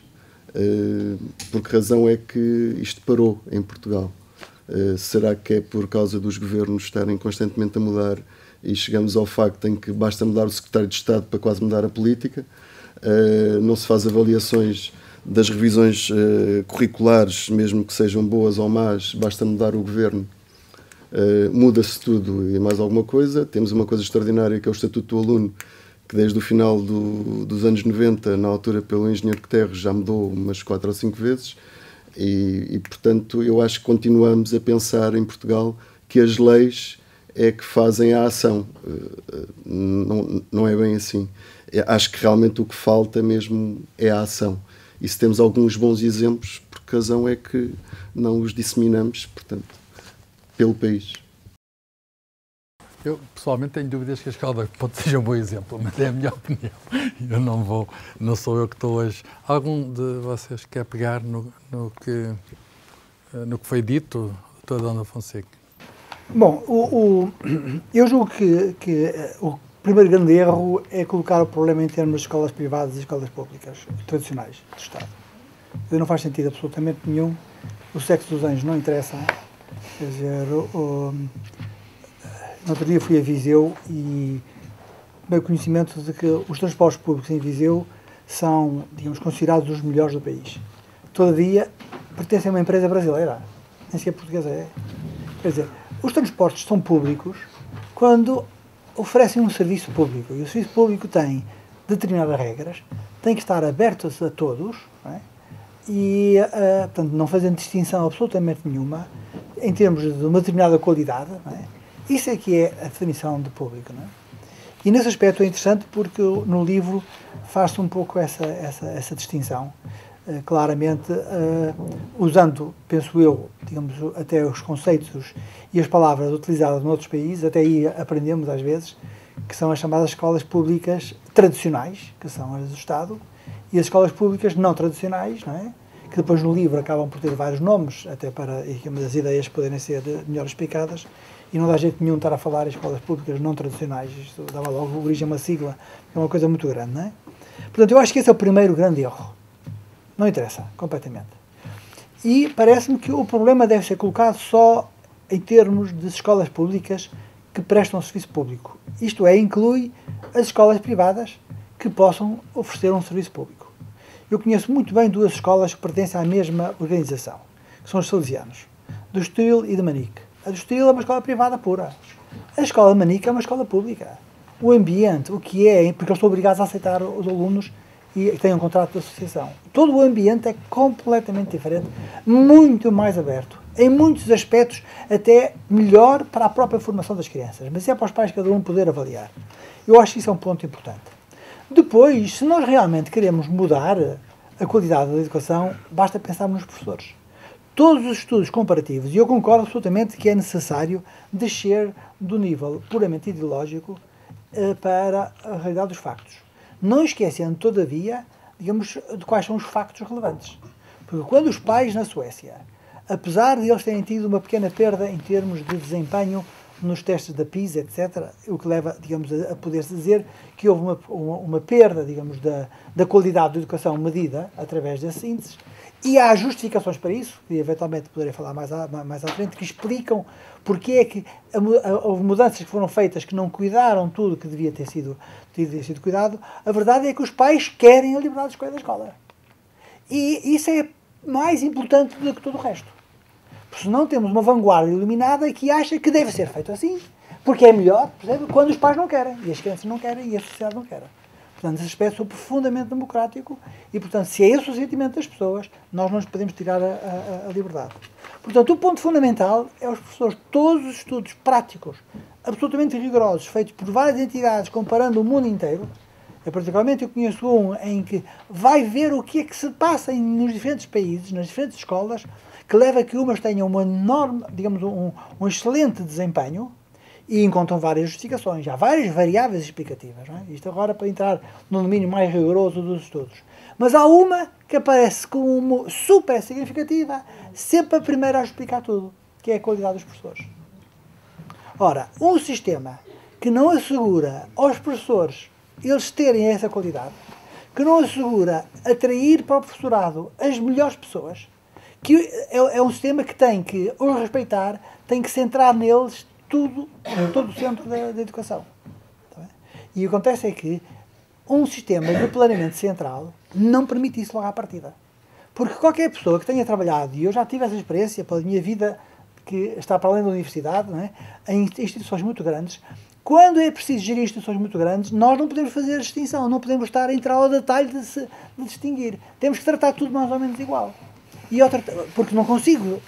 Por que razão é que isto parou em Portugal? Será que é por causa dos governos estarem constantemente a mudar e chegamos ao facto em que basta mudar o secretário de Estado para quase mudar a política? Não se faz avaliações das revisões curriculares, mesmo que sejam boas ou más, basta mudar o governo. Muda-se tudo e mais alguma coisa. Temos uma coisa extraordinária que é o Estatuto do Aluno, que desde o final dos anos 90, na altura pelo engenheiro Guterres, já mudou umas 4 ou 5 vezes e, portanto, eu acho que continuamos a pensar em Portugal que as leis é que fazem a ação. Não é bem assim. Acho que realmente o que falta mesmo é a ação. E se temos alguns bons exemplos, por que razão é que não os disseminamos, portanto, pelo país? Eu, pessoalmente, tenho dúvidas que a Escola da Ponte seja um bom exemplo, mas é a minha opinião. Eu não sou eu que estou hoje. Algum de vocês quer pegar no que foi dito, Dr. Adão da Fonseca? Bom, eu julgo que o primeiro grande erro é colocar o problema em termos de escolas privadas e escolas públicas tradicionais do Estado. Não faz sentido absolutamente nenhum. O sexo dos anjos não interessa. Quer dizer, no outro dia fui a Viseu e tomei conhecimento de que os transportes públicos em Viseu são, digamos, considerados os melhores do país. Todavia, pertencem a uma empresa brasileira. Nem sequer portuguesa é. Quer dizer, os transportes são públicos quando oferecem um serviço público. E o serviço público tem determinadas regras, tem que estar aberto a todos, não é? E, portanto, não fazendo distinção absolutamente nenhuma em termos de uma determinada qualidade, não é? Isso é que é a definição de público, não é? E nesse aspecto é interessante porque no livro faz-se um pouco essa distinção, claramente usando, penso eu, digamos, até os conceitos e as palavras utilizadas noutros países, até aí aprendemos às vezes, que são as chamadas escolas públicas tradicionais, que são as do Estado, e as escolas públicas não tradicionais, não é? Que depois no livro acabam por ter vários nomes, até para as ideias poderem ser melhor explicadas, e não dá jeito nenhum estar a falar em escolas públicas não tradicionais, isto dava logo origem a uma sigla, que é uma coisa muito grande, não é? Portanto, eu acho que esse é o primeiro grande erro. Não interessa, completamente. E parece-me que o problema deve ser colocado só em termos de escolas públicas que prestam serviço público. Isto é, inclui as escolas privadas que possam oferecer um serviço público. Eu conheço muito bem duas escolas que pertencem à mesma organização, que são os salesianos, do Estoril e de Manique. A do Estoril é uma escola privada pura. A escola de Manique é uma escola pública. O ambiente, o que é, porque eles são obrigados a aceitar os alunos e têm um contrato de associação. Todo o ambiente é completamente diferente, muito mais aberto, em muitos aspectos até melhor para a própria formação das crianças. Mas é para os pais cada um poder avaliar. Eu acho que isso é um ponto importante. Depois, se nós realmente queremos mudar a qualidade da educação, basta pensar nos professores. Todos os estudos comparativos, e eu concordo absolutamente que é necessário descer do nível puramente ideológico para a realidade dos factos. Não esquecendo, todavia, digamos, de quais são os factos relevantes. Porque quando os pais na Suécia, apesar de eles terem tido uma pequena perda em termos de desempenho nos testes da PISA, etc., o que leva, digamos, a poder-se dizer que houve uma perda, digamos, da qualidade da educação medida através desses índices, e há justificações para isso, e eventualmente poderei falar mais à frente, que explicam porque é que houve mudanças que foram feitas que não cuidaram tudo que devia ter sido cuidado. A verdade é que os pais querem a liberdade de escolha da escola. E isso é mais importante do que todo o resto. Porque senão temos uma vanguarda iluminada que acha que deve ser feito assim, porque é melhor, percebe? Quando os pais não querem, e as crianças não querem, e a sociedade não quer. Portanto, esse aspecto é profundamente democrático e, portanto, se é esse o sentimento das pessoas, nós não nos podemos tirar a liberdade. Portanto, o ponto fundamental é os professores, todos os estudos práticos, absolutamente rigorosos, feitos por várias entidades, comparando o mundo inteiro. Particularmente eu conheço um em que vai ver o que é que se passa nos diferentes países, nas diferentes escolas, que leva a que umas tenham uma enorme, digamos, um excelente desempenho, e encontram várias justificações. Há várias variáveis explicativas. Não é? Isto agora para entrar no domínio mais rigoroso dos estudos. Mas há uma que aparece como super significativa, sempre a primeira a explicar tudo, que é a qualidade dos professores. Ora, um sistema que não assegura aos professores eles terem essa qualidade, que não assegura atrair para o professorado as melhores pessoas, que é um sistema que tem que os respeitar, tem que centrar neles todo o centro da educação. E o que acontece é que um sistema de planeamento central não permite isso logo à partida. Porque qualquer pessoa que tenha trabalhado, e eu já tive essa experiência pela minha vida, que está para além da universidade, não é? Em instituições muito grandes, quando é preciso gerir instituições muito grandes, nós não podemos fazer a distinção, não podemos estar a entrar ao detalhe de distinguir. Temos que tratar tudo mais ou menos igual. E outra, porque não consigo.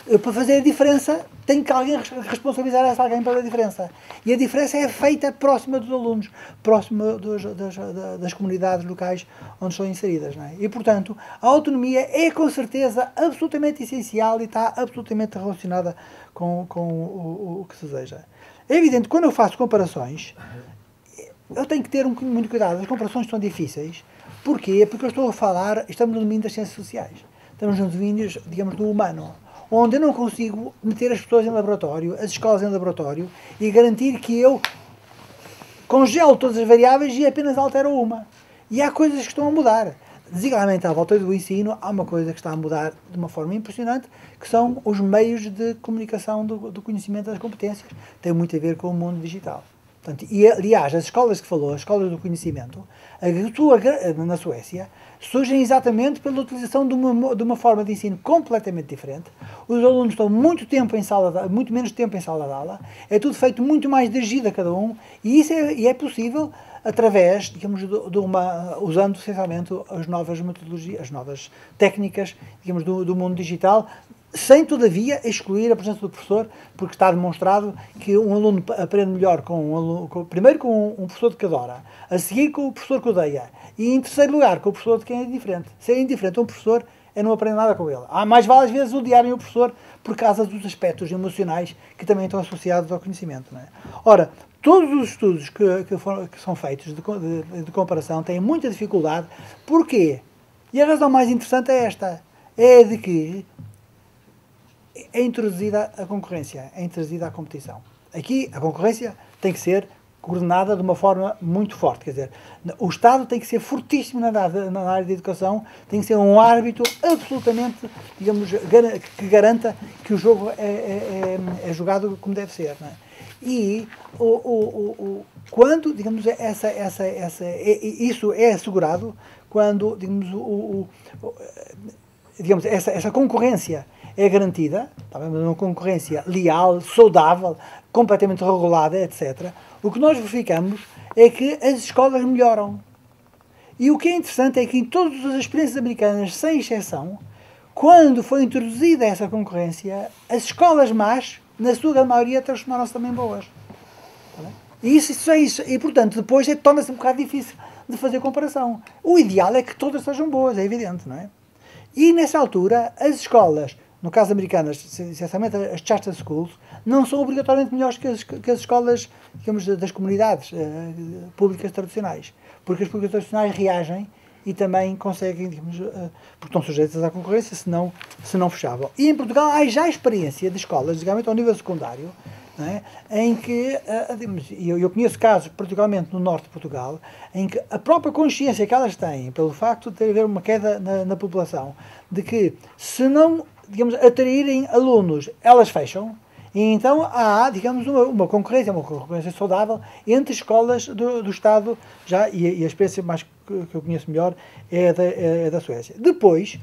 Eu, para fazer a diferença, tenho que alguém responsabilizar essa alguém pela diferença. E a diferença é feita próxima dos alunos, próxima das comunidades locais onde estão inseridas. Não é? E, portanto, a autonomia é, com certeza, absolutamente essencial e está absolutamente relacionada com o que se deseja. É evidente que quando eu faço comparações, eu tenho que ter muito cuidado. As comparações são difíceis. Porquê? Porque eu estou a falar, estamos no domínio das ciências sociais. Estamos nos domínios, digamos, do humano, onde eu não consigo meter as pessoas em laboratório, as escolas em laboratório, e garantir que eu congelo todas as variáveis e apenas altero uma. E há coisas que estão a mudar. Designadamente à volta do ensino, há uma coisa que está a mudar de uma forma impressionante, que são os meios de comunicação do conhecimento das competências. Tem muito a ver com o mundo digital. Portanto, e, aliás, as escolas que falou, as escolas do conhecimento, na Suécia, surgem exatamente pela utilização de uma forma de ensino completamente diferente. Os alunos estão muito menos tempo em sala de aula, é tudo feito muito mais dirigido a cada um, e isso é possível através, digamos, usando essencialmente as novas metodologias, as novas técnicas, digamos, do mundo digital, sem, todavia, excluir a presença do professor, porque está demonstrado que um aluno aprende melhor primeiro com um professor de que adora, a seguir com o professor que odeia, e em terceiro lugar com o professor de quem é diferente. Ser indiferente a um professor é não aprender nada com ele. Mais vale às vezes odiarem o professor por causa dos aspectos emocionais que também estão associados ao conhecimento. Não é? Ora, todos os estudos que são feitos de comparação têm muita dificuldade. Porquê? E a razão mais interessante é esta, é de que é introduzida a concorrência, é introduzida a competição. Aqui a concorrência tem que ser coordenada de uma forma muito forte. Quer dizer, o Estado tem que ser fortíssimo na área de educação, tem que ser um árbitro absolutamente, digamos, que garanta que o jogo é jogado como deve ser. Não é? E quando, digamos, isso é assegurado, quando, digamos, essa concorrência é garantida, uma concorrência leal, saudável, completamente regulada, etc., o que nós verificamos é que as escolas melhoram. E o que é interessante é que em todas as experiências americanas, sem exceção, quando foi introduzida essa concorrência, as escolas más, na sua grande maioria, transformaram-se também boas. E isso é isso. E, portanto, depois torna-se um bocado difícil de fazer comparação. O ideal é que todas sejam boas, é evidente, não é? E, nessa altura, as escolas, no caso americanas, essencialmente as charter schools, não são obrigatoriamente melhores que as escolas, digamos, das comunidades públicas tradicionais. Porque as públicas tradicionais reagem e também conseguem, digamos, porque estão sujeitas à concorrência, se não fechavam. E em Portugal há já experiência de escolas, digamos, ao nível secundário, não é? Em que, eu conheço casos, particularmente no norte de Portugal, em que a própria consciência que elas têm, pelo facto de ter haver uma queda na população, de que se não, digamos, atraírem alunos, elas fecham, e então há, digamos, uma concorrência saudável entre escolas do Estado, já, e a experiência mais que eu conheço melhor é da Suécia. Depois,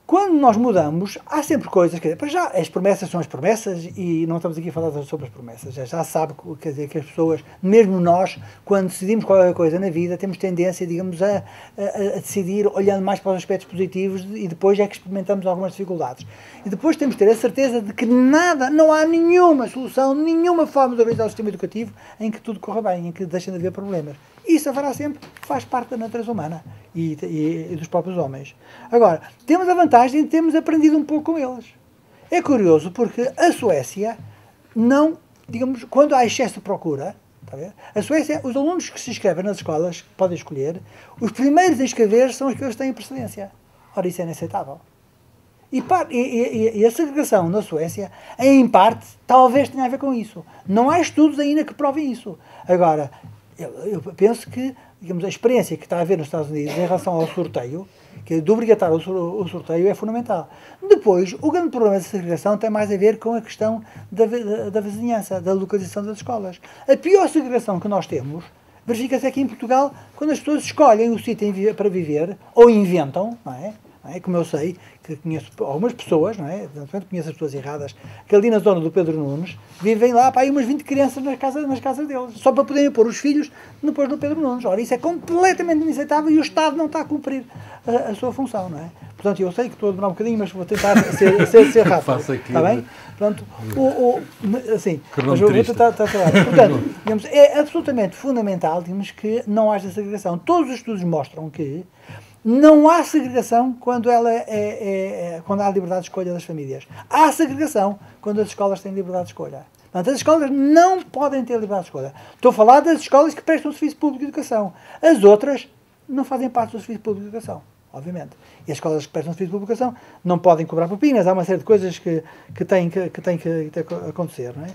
quando nós mudamos, há sempre coisas, quer dizer, para já as promessas são as promessas e não estamos aqui a falar sobre as promessas, já sabe, quer dizer, que as pessoas, mesmo nós, quando decidimos qualquer coisa na vida, temos tendência, digamos, a decidir olhando mais para os aspectos positivos e depois é que experimentamos algumas dificuldades. E depois temos de ter a certeza de que não há nenhuma solução, nenhuma forma de organizar o sistema educativo em que tudo corra bem, em que deixem de haver problemas. Isso haverá sempre, faz parte da natureza humana e dos próprios homens. Agora, temos a vantagem de termos aprendido um pouco com eles. É curioso porque a Suécia não, digamos, quando há excesso de procura, está a ver? A Suécia, os alunos que se inscrevem nas escolas, que podem escolher, os primeiros a inscrever são os que eles têm precedência. Ora, isso é inaceitável. E a segregação na Suécia, em parte, talvez tenha a ver com isso. Não há estudos ainda que provem isso. Agora, eu penso que, digamos, a experiência que está a haver nos Estados Unidos em relação ao sorteio, que é de obrigatório o sorteio, é fundamental. Depois, o grande problema da segregação tem mais a ver com a questão da vizinhança, da localização das escolas. A pior segregação que nós temos verifica-se aqui em Portugal, quando as pessoas escolhem o sítio para viver, ou inventam, não é? Como eu sei, que conheço algumas pessoas, não é? Conheço as pessoas erradas, que ali na zona do Pedro Nunes, vivem lá, aí umas 20 crianças nas casas deles, só para poderem pôr os filhos depois no Pedro Nunes. Ora, isso é completamente inaceitável e o Estado não está a cumprir a sua função, não é? Portanto, eu sei que estou a demorar um bocadinho, mas vou tentar ser rápido. Faço aqui. Está bem? Portanto, assim, mas vou tentar falar. Portanto, digamos, é absolutamente fundamental, digamos, que não haja segregação. Todos os estudos mostram que não há segregação quando quando há liberdade de escolha das famílias. Há segregação quando as escolas têm liberdade de escolha. Portanto, as escolas não podem ter liberdade de escolha. Estou a falar das escolas que prestam serviço público de educação. As outras não fazem parte do serviço público de educação, obviamente. E as escolas que prestam serviço público de educação não podem cobrar propinas. Há uma série de coisas que têm que acontecer, não é?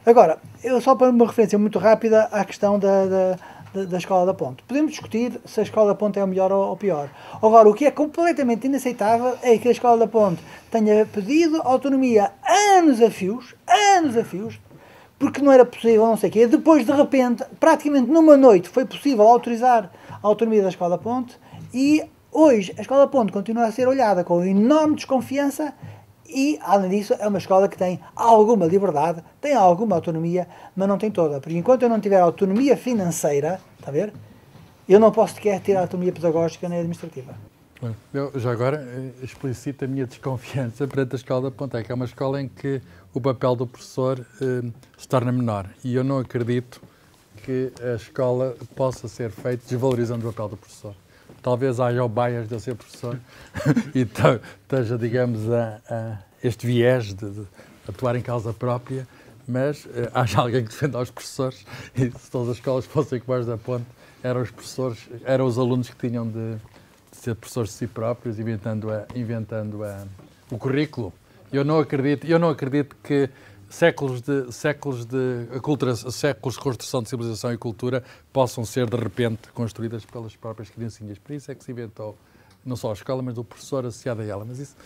Agora, só para uma referência muito rápida à questão da Escola da Ponte. Podemos discutir se a Escola da Ponte é o melhor ou pior. Agora, o que é completamente inaceitável é que a Escola da Ponte tenha pedido autonomia anos a fios, porque não era possível, não sei o quê. Depois, de repente, praticamente numa noite, foi possível autorizar a autonomia da Escola da Ponte e hoje a Escola da Ponte continua a ser olhada com enorme desconfiança e, além disso, é uma escola que tem alguma liberdade, tem alguma autonomia, mas não tem toda. Porque enquanto eu não tiver autonomia financeira, está a ver? Eu não posso sequer ter a autonomia pedagógica nem administrativa. Eu já agora explicito a minha desconfiança perante a Escola da Ponte, que é uma escola em que o papel do professor se torna menor. E eu não acredito que a escola possa ser feita desvalorizando o papel do professor. Talvez haja o bias de eu ser professor e esteja, digamos, este viés de atuar em causa própria, mas haja alguém que defenda os professores e se todas as escolas fossem como as da Ponte, eram os alunos que tinham de ser professores de si próprios, inventando o currículo. Eu não acredito que séculos de construção de civilização e cultura possam ser, de repente, construídas pelas próprias criancinhas. Por isso é que se inventou não só a escola, mas o professor associado a ela. Mas isso,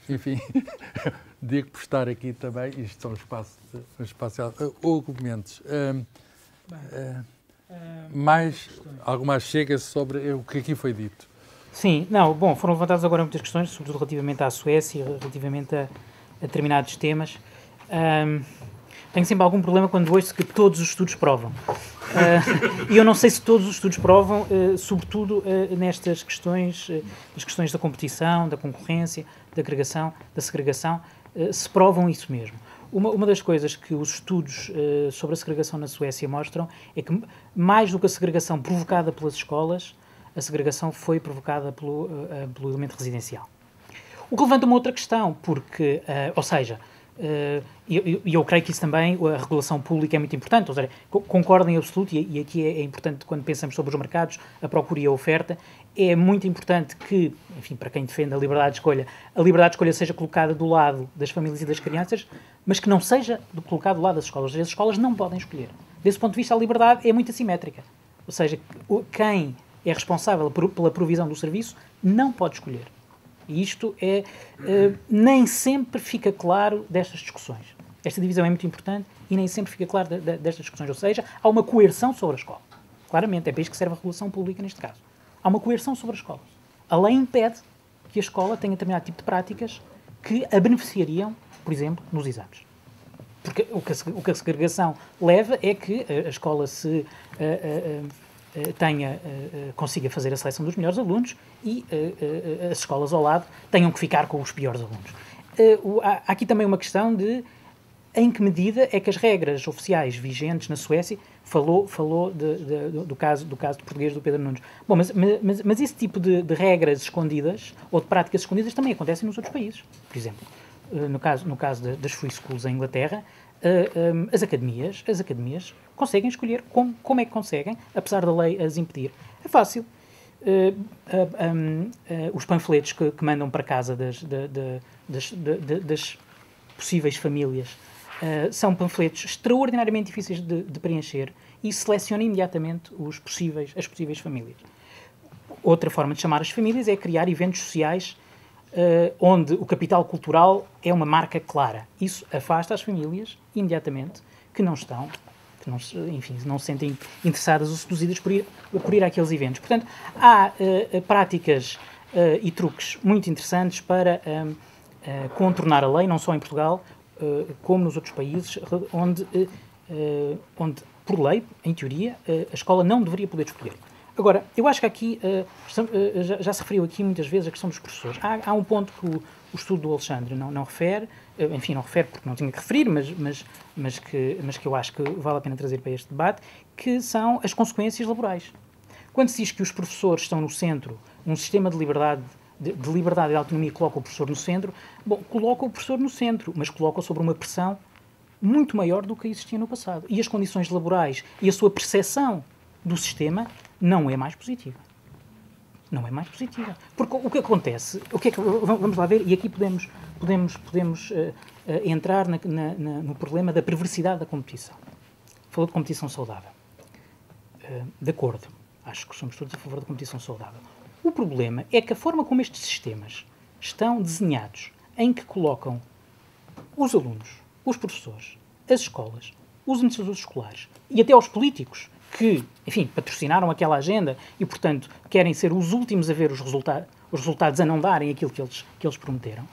enfim, digo por estar aqui também, isto são um espaço Hugo Mendes. Mais alguma chega sobre o que aqui foi dito? Sim, não, bom, foram levantadas agora muitas questões, sobretudo relativamente à Suécia, relativamente a determinados temas. Tenho sempre algum problema quando ouço que todos os estudos provam. E eu não sei se todos os estudos provam, sobretudo nestas questões, as questões da competição, da concorrência, da agregação, da segregação, se provam isso mesmo. Uma das coisas que os estudos sobre a segregação na Suécia mostram é que, mais do que a segregação provocada pelas escolas, a segregação foi provocada pelo elemento residencial. O que levanta uma outra questão, porque, ou seja, eu creio que isso também, a regulação pública é muito importante, ou seja, concordo em absoluto, e aqui é importante quando pensamos sobre os mercados, a procura e a oferta, é muito importante que, enfim, para quem defende a liberdade de escolha seja colocada do lado das famílias e das crianças, mas que não seja colocada do lado das escolas. As escolas não podem escolher. Desse ponto de vista, a liberdade é muito assimétrica. Ou seja, quem é responsável pela provisão do serviço não pode escolher. E isto nem sempre fica claro destas discussões. Esta divisão é muito importante e nem sempre fica claro destas discussões. Ou seja, há uma coerção sobre a escola. Claramente, é para isto que serve a regulação pública neste caso. Há uma coerção sobre a escola. A lei impede que a escola tenha determinado tipo de práticas que a beneficiariam, por exemplo, nos exames. Porque o que a segregação leva é que a escola consiga fazer a seleção dos melhores alunos e as escolas ao lado tenham que ficar com os piores alunos. Há aqui também uma questão de em que medida é que as regras oficiais vigentes na Suécia, falou do caso de português do Pedro Nunes. Bom, mas esse tipo de regras escondidas ou de práticas escondidas também acontecem nos outros países. Por exemplo, no caso das free schools em Inglaterra, as academias conseguem escolher como é que conseguem, apesar da lei as impedir. É fácil. Os panfletos que mandam para casa das possíveis famílias são panfletos extraordinariamente difíceis de preencher e selecionam imediatamente as possíveis famílias. Outra forma de chamar as famílias é criar eventos sociais onde o capital cultural é uma marca clara. Isso afasta as famílias imediatamente que não se sentem interessadas ou seduzidas por ir àqueles eventos. Portanto, há práticas e truques muito interessantes para contornar a lei, não só em Portugal, como nos outros países, onde, por lei, em teoria, a escola não deveria poder escolher. Agora, eu acho que aqui, já se referiu aqui muitas vezes a questão dos professores. Há um ponto que o estudo do Alexandre não refere, enfim, não refere porque não tinha que referir, mas que eu acho que vale a pena trazer para este debate, que são as consequências laborais. Quando se diz que os professores estão no centro, um sistema de liberdade e autonomia coloca o professor no centro, bom, coloca o professor no centro, mas coloca-o sobre uma pressão muito maior do que existia no passado. E as condições laborais e a sua percepção do sistema não é mais positiva. Não é mais positiva. Porque o que acontece, vamos lá ver, e aqui podemos entrar no problema da perversidade da competição. Falou de competição saudável. De acordo. Acho que somos todos a favor da competição saudável. O problema é que a forma como estes sistemas estão desenhados, em que colocam os alunos, os professores, as escolas, os administradores escolares e até os políticos que, enfim, patrocinaram aquela agenda e, portanto, querem ser os últimos a ver os resultados a não darem aquilo que eles prometeram,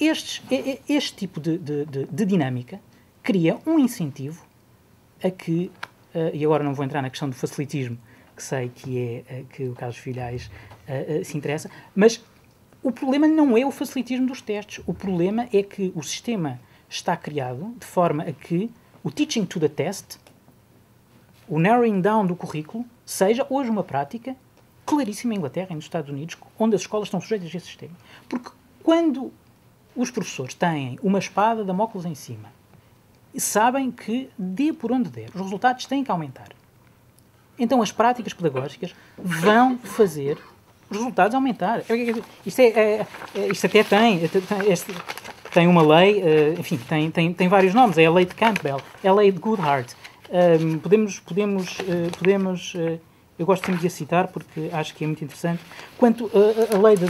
este tipo de dinâmica cria um incentivo a que, e agora não vou entrar na questão do facilitismo, que sei que o Carlos Filhais se interessa, mas o problema não é o facilitismo dos testes, o problema é que o sistema está criado de forma a que o teaching to the test, o narrowing down do currículo, seja hoje uma prática claríssima em Inglaterra e nos Estados Unidos, onde as escolas estão sujeitas a esse sistema. Porque quando os professores têm uma espada de Damócles em cima e sabem que, dê por onde der, os resultados têm que aumentar, então as práticas pedagógicas vão fazer os resultados aumentar. Isto até tem... tem uma lei, enfim, tem vários nomes, é a lei de Campbell, é a lei de Goodhart. Eu gosto sempre de a citar porque acho que é muito interessante. Quanto a lei de...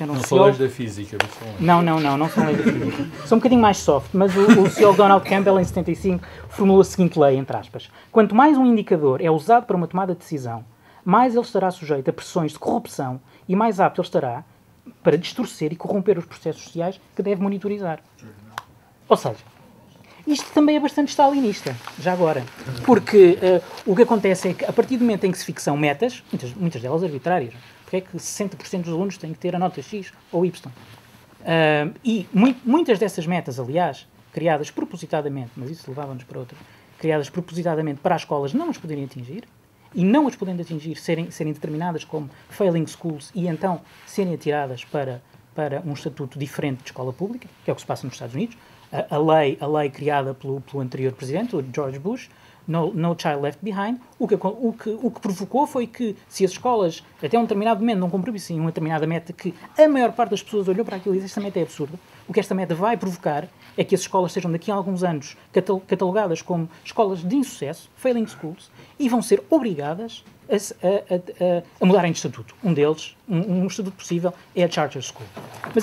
Não são leis da física. Não são leis da física. São um bocadinho mais soft, mas o sociólogo Donald Campbell, em 75, formulou a seguinte lei, entre aspas. Quanto mais um indicador é usado para uma tomada de decisão, mais ele estará sujeito a pressões de corrupção e mais apto ele estará para distorcer e corromper os processos sociais que deve monitorizar. Ou seja, isto também é bastante stalinista, já agora. Porque o que acontece é que, a partir do momento em que se fixam metas, muitas delas arbitrárias, porque é que 60% dos alunos têm que ter a nota X ou Y. E muitas dessas metas, aliás, criadas propositadamente, mas isso levava-nos para outras, criadas propositadamente para as escolas não as poderem atingir, e não as podendo atingir, serem determinadas como failing schools e então serem atiradas para um estatuto diferente de escola pública, que é o que se passa nos Estados Unidos. A lei criada pelo anterior presidente, o George Bush, No Child Left Behind, o que provocou foi que, se as escolas, até um determinado momento, não cumprissem uma determinada meta, que a maior parte das pessoas olhou para aquilo e disse: esta meta é absurda, o que esta meta vai provocar é que as escolas sejam daqui a alguns anos catalogadas como escolas de insucesso, failing schools, e vão ser obrigadas a mudarem de estatuto. Um deles, um estatuto possível, é a Charter School.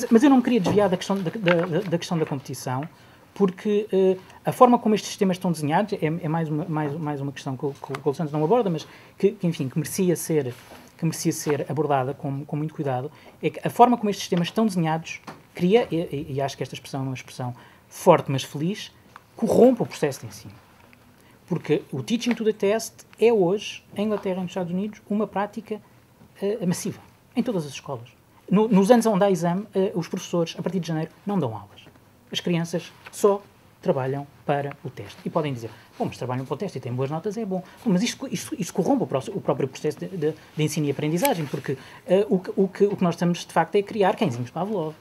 Mas eu não me queria desviar da questão da competição, porque a forma como estes sistemas estão desenhados é mais uma questão que o Gonçalo Santos não aborda, mas que merecia ser abordada com muito cuidado. É que a forma como estes sistemas estão desenhados cria, e acho que esta expressão é uma expressão forte mas feliz, corrompe o processo de ensino. Porque o teaching to the test é hoje, em Inglaterra e nos Estados Unidos, uma prática massiva, em todas as escolas. Nos anos onde há exame, os professores, a partir de janeiro, não dão aulas. As crianças só trabalham para o teste. E podem dizer: bom, mas trabalham para o teste e têm boas notas, é bom. Mas isto corrompe o próprio processo de ensino e aprendizagem, porque o que nós estamos, de facto, é criar cãezinhos Pavlov.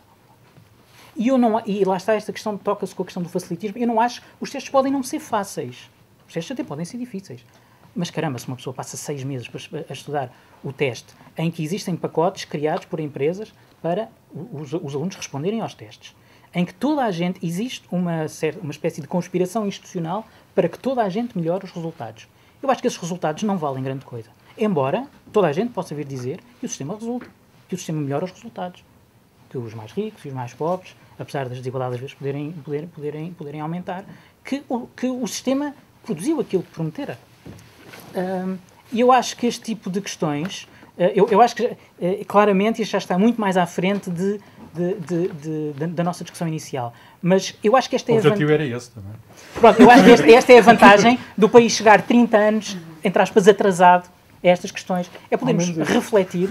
E lá está esta questão, toca-se com a questão do facilitismo. Eu não acho, os testes podem não ser fáceis. Os testes até podem ser difíceis. Mas caramba, se uma pessoa passa 6 meses a estudar o teste, em que existem pacotes criados por empresas para os alunos responderem aos testes, em que toda a gente, existe uma espécie de conspiração institucional para que toda a gente melhore os resultados. Eu acho que esses resultados não valem grande coisa. Embora toda a gente possa vir dizer que o sistema resulta, que o sistema melhora os resultados, que os mais ricos e os mais pobres, apesar das desigualdades às vezes poderem aumentar, que o sistema produziu aquilo que prometera. E eu acho que este tipo de questões, eu acho que claramente isto já está muito mais à frente da nossa discussão inicial. Mas eu acho que esta é a vantagem. O objetivo era esse também. Pronto, eu acho que esta é a vantagem do país chegar 30 anos, entre aspas, atrasado a estas questões. É podermos refletir,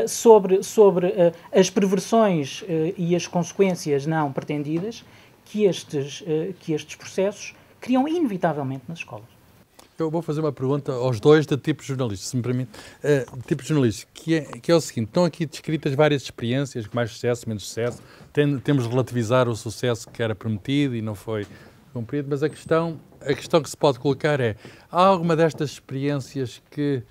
sobre as perversões e as consequências não pretendidas que estes processos criam inevitavelmente nas escolas. Eu vou fazer uma pergunta aos dois de tipo jornalista, se me permite. Tipo jornalista, que é o seguinte: estão aqui descritas várias experiências, mais sucesso, menos sucesso. Temos de relativizar o sucesso que era prometido e não foi cumprido, mas a questão que se pode colocar é: há alguma destas experiências que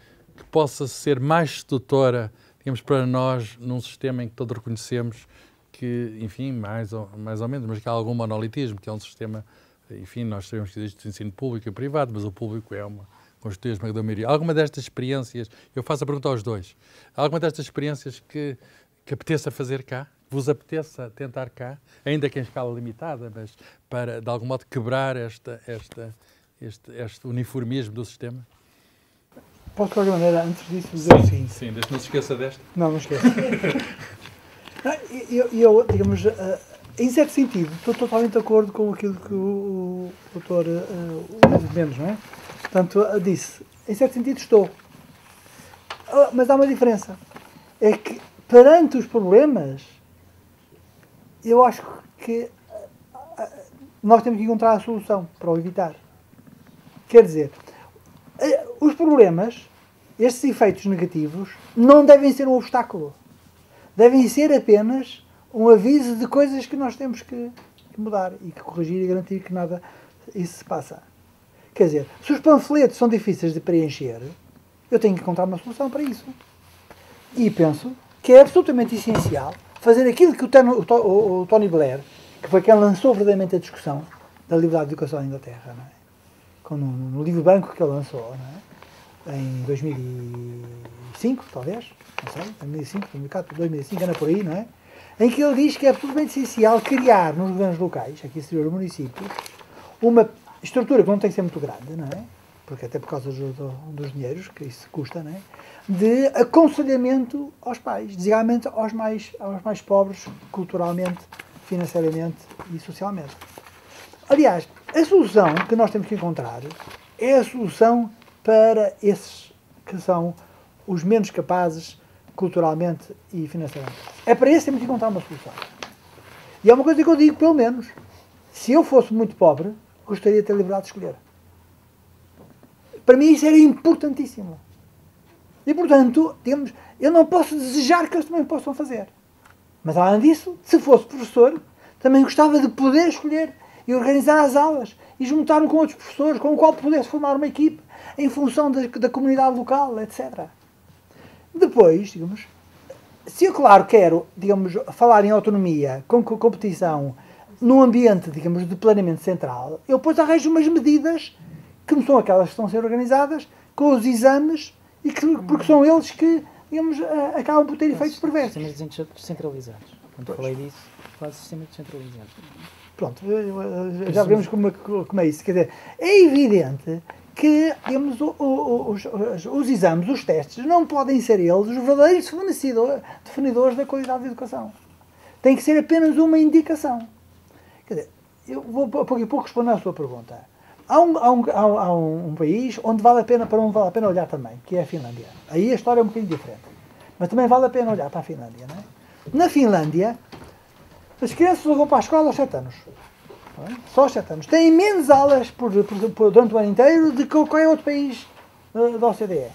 possa ser mais sedutora, digamos, para nós, num sistema em que todos reconhecemos que, enfim, mais ou menos, mas que há algum monolitismo, que é um sistema... Enfim, nós sabemos que existe ensino público e privado, mas o público é constitui a esmagadora maioria. Alguma destas experiências, eu faço a pergunta aos dois, alguma destas experiências que apeteça fazer cá, que vos apeteça tentar cá, ainda que em escala limitada, mas para, de algum modo, quebrar este uniformismo do sistema? Posso, de qualquer maneira, antes disso, dizer o seguinte? Sim, desde que não se esqueça desta. Não esqueço. Eu, digamos... em certo sentido, estou totalmente de acordo com aquilo que o doutor Mendes, não é? Portanto, disse, em certo sentido estou. Mas há uma diferença. É que, perante os problemas, eu acho que nós temos que encontrar a solução para o evitar. Quer dizer, os problemas, estes efeitos negativos, não devem ser um obstáculo. Devem ser apenas um aviso de coisas que nós temos que mudar e que corrigir e garantir que nada isso se passa. Quer dizer, se os panfletos são difíceis de preencher, eu tenho que encontrar uma solução para isso. E penso que é absolutamente essencial fazer aquilo que o Tony Blair, que foi quem lançou verdadeiramente a discussão da liberdade de educação na Inglaterra, não é? No livro branco que ele lançou, não é? Em 2005, talvez, não sei, 2005, 2004, 2005, anda por aí, não é? Em que ele diz que é absolutamente essencial criar nos governos locais, aqui exterior do município, uma estrutura que não tem que ser muito grande, não é? Porque até por causa dos dinheiros, que isso custa, não é? De aconselhamento aos pais, desigualmente aos mais pobres, culturalmente, financeiramente e socialmente. Aliás, a solução que nós temos que encontrar é a solução para esses que são os menos capazes culturalmente e financeiramente. É para isso que temos que encontrar uma solução. E é uma coisa que eu digo, pelo menos, se eu fosse muito pobre, gostaria de ter liberdade de escolher. Para mim isso era importantíssimo. E, portanto, eu não posso desejar que eles também possam fazer. Mas, além disso, se fosse professor, também gostava de poder escolher e organizar as aulas e juntar-me com outros professores, com o qual pudesse formar uma equipe em função da comunidade local, etc. Depois, digamos, se eu, claro, quero, digamos, falar em autonomia, com competição, num ambiente, digamos, de planeamento central, eu depois arranjo umas medidas que são aquelas que estão a ser organizadas, com os exames, porque são eles que, digamos, acabam por ter efeitos perversos. Sistemas descentralizados. Quando falei disso, quase sistemas descentralizados. Pronto, já veremos como é isso. Quer dizer, é evidente que, digamos, os exames, os testes, não podem ser eles os verdadeiros definidores da qualidade da educação. Tem que ser apenas uma indicação. Quer dizer, eu vou pouco responder à sua pergunta. Há um país onde vale a pena, para onde vale a pena olhar também, que é a Finlândia. Aí a história é um bocadinho diferente. Mas também vale a pena olhar para a Finlândia, não é? Na Finlândia, as crianças vão para a escola aos 7 anos. É? Só aos 7 anos. Têm menos aulas durante o ano inteiro de qualquer outro país da OCDE.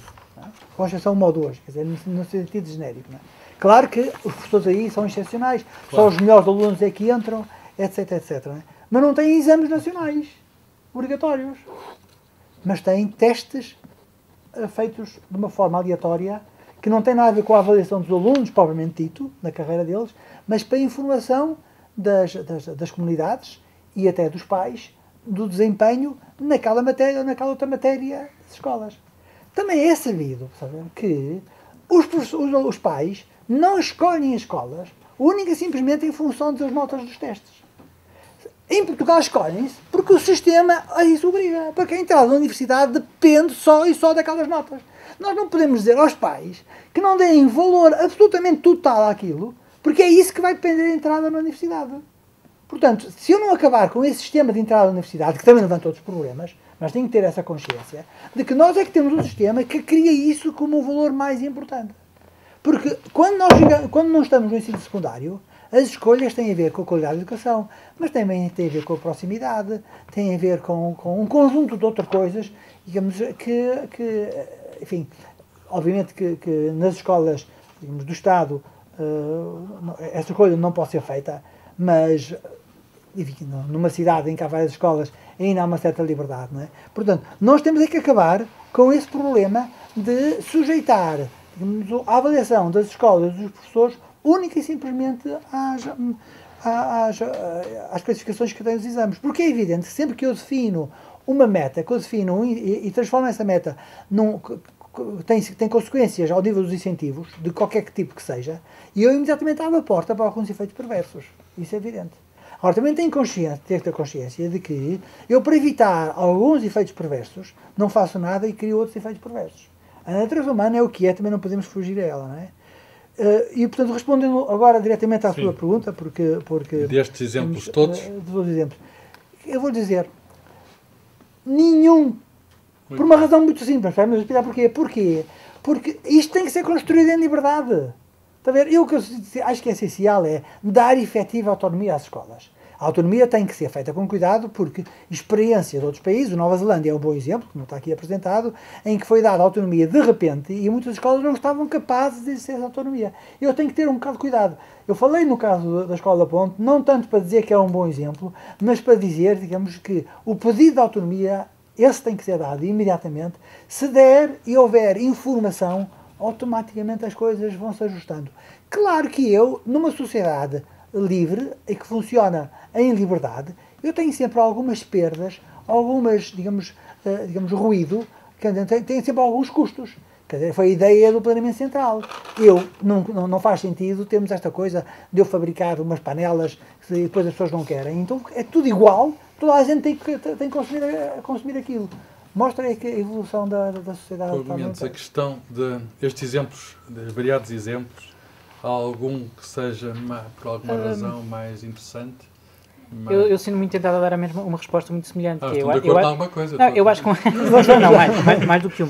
Com exceção uma ou duas, quer dizer, no sentido genérico. Não é? Claro que os professores aí são excepcionais. Claro. Só os melhores alunos é que entram, etc, etc. Não é? Mas não têm exames nacionais obrigatórios. Mas têm testes feitos de uma forma aleatória, que não tem nada a ver com a avaliação dos alunos, propriamente dito, na carreira deles, mas para a informação das comunidades e até dos pais do desempenho naquela matéria ou naquela outra matéria das escolas. Também é sabido, sabe, que os pais não escolhem as escolas única e simplesmente em função das notas dos testes. Em Portugal escolhem-se porque o sistema a isso obriga. Porque a entrada na universidade depende só e só daquelas notas. Nós não podemos dizer aos pais que não deem valor absolutamente total àquilo, porque é isso que vai depender da entrada na universidade. Portanto, se eu não acabar com esse sistema de entrada na universidade, que também levanta outros problemas, mas tenho que ter essa consciência de que nós é que temos um sistema que cria isso como o valor mais importante. Porque quando nós estamos no ensino secundário, as escolhas têm a ver com a qualidade da educação, mas também têm a ver com a proximidade, têm a ver com um conjunto de outras coisas, digamos, enfim, obviamente que nas escolas, digamos, do Estado, essa escolha não pode ser feita, mas, enfim, numa cidade em que há várias escolas, ainda há uma certa liberdade, não é? Portanto, nós temos é que acabar com esse problema de sujeitar, digamos, a avaliação das escolas e dos professores única e simplesmente às classificações que têm os exames. Porque é evidente que sempre que eu defino uma meta, que eu defino e transformo essa meta tem consequências ao nível dos incentivos, de qualquer tipo que seja, e eu imediatamente abro a porta para alguns efeitos perversos. Isso é evidente. Agora, também tenho que ter consciência de que eu, para evitar alguns efeitos perversos, não faço nada e crio outros efeitos perversos. A natureza humana é o que é, também não podemos fugir a ela, não é? E, portanto, respondendo agora diretamente à sua pergunta, porque destes exemplos todos, eu vou dizer, nenhum, por uma razão muito simples, vamos explicar porquê. Porquê? Porque isto tem que ser construído em liberdade. Está a ver? Eu, o que eu acho que é essencial é dar efetiva autonomia às escolas. A autonomia tem que ser feita com cuidado, porque experiência de outros países, a Nova Zelândia é um bom exemplo, como está aqui apresentado, em que foi dada autonomia de repente e muitas escolas não estavam capazes de exercer essa autonomia. Eu tenho que ter um bocado de cuidado. Eu falei no caso da Escola da Ponte, não tanto para dizer que é um bom exemplo, mas para dizer, digamos, que o pedido de autonomia, esse tem que ser dado imediatamente, se der e houver informação automaticamente as coisas vão se ajustando. Claro que eu, numa sociedade livre e que funciona em liberdade, eu tenho sempre algumas perdas, algumas, digamos, ruído, que tem sempre alguns custos. Quer dizer, foi a ideia do planeamento central. Não faz sentido termos esta coisa de eu fabricar umas panelas que depois as pessoas não querem. Então é tudo igual, toda a gente tem que consumir aquilo. Mostra aí que a evolução da sociedade. Argumentos a questão de estes exemplos, de variados exemplos, há algum que seja, por alguma razão, mais interessante? Eu sinto-me tentado a dar uma resposta muito semelhante. Que eu acho alguma coisa. Não, eu acho que mais do que um.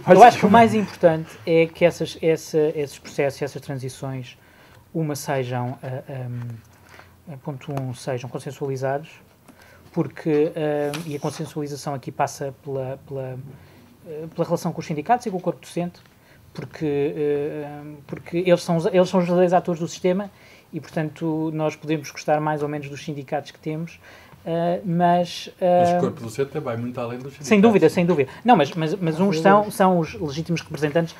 Eu acho que o mais importante é que esses processos, essas transições, sejam, ponto 1, sejam consensualizados, porque e a consensualização aqui passa pela relação com os sindicatos e com o corpo docente, porque eles são os verdadeiros atores do sistema e, portanto, nós podemos gostar mais ou menos dos sindicatos que temos, mas o corpo docente vai muito além dos sindicatos. Sem dúvida. Não, mas uns são os legítimos representantes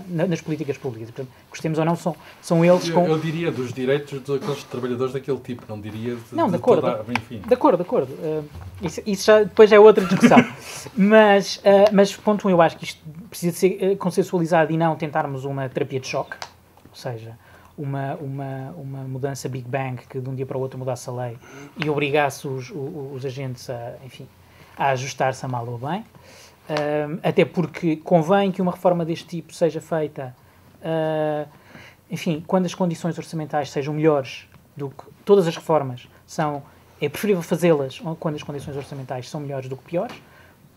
nas políticas públicas. Portanto, gostemos ou não, são eles com... Eu diria dos direitos daqueles trabalhadores daquele tipo, não diria de acordo. Enfim. De acordo. Isso já depois é outra discussão. mas, ponto 1, eu acho que isto precisa de ser consensualizado e não tentarmos uma terapia de choque, ou seja, uma mudança Big Bang que de um dia para o outro mudasse a lei e obrigasse os agentes a ajustar-se a mal ou bem. Até porque convém que uma reforma deste tipo seja feita, quando as condições orçamentais sejam melhores do que todas as reformas é preferível fazê-las quando as condições orçamentais são melhores do que piores,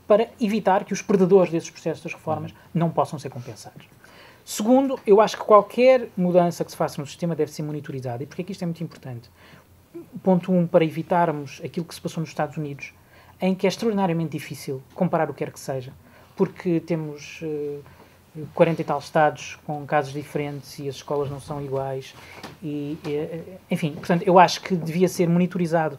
para evitar que os perdedores desses processos das reformas não possam ser compensados. Segundo, eu acho que qualquer mudança que se faça no sistema deve ser monitorizada. E porquê que isto é muito importante? Ponto 1, para evitarmos aquilo que se passou nos Estados Unidos, em que é extraordinariamente difícil comparar o que quer que seja, porque temos 40 e tal estados com casos diferentes e as escolas não são iguais. Portanto, eu acho que devia ser monitorizado,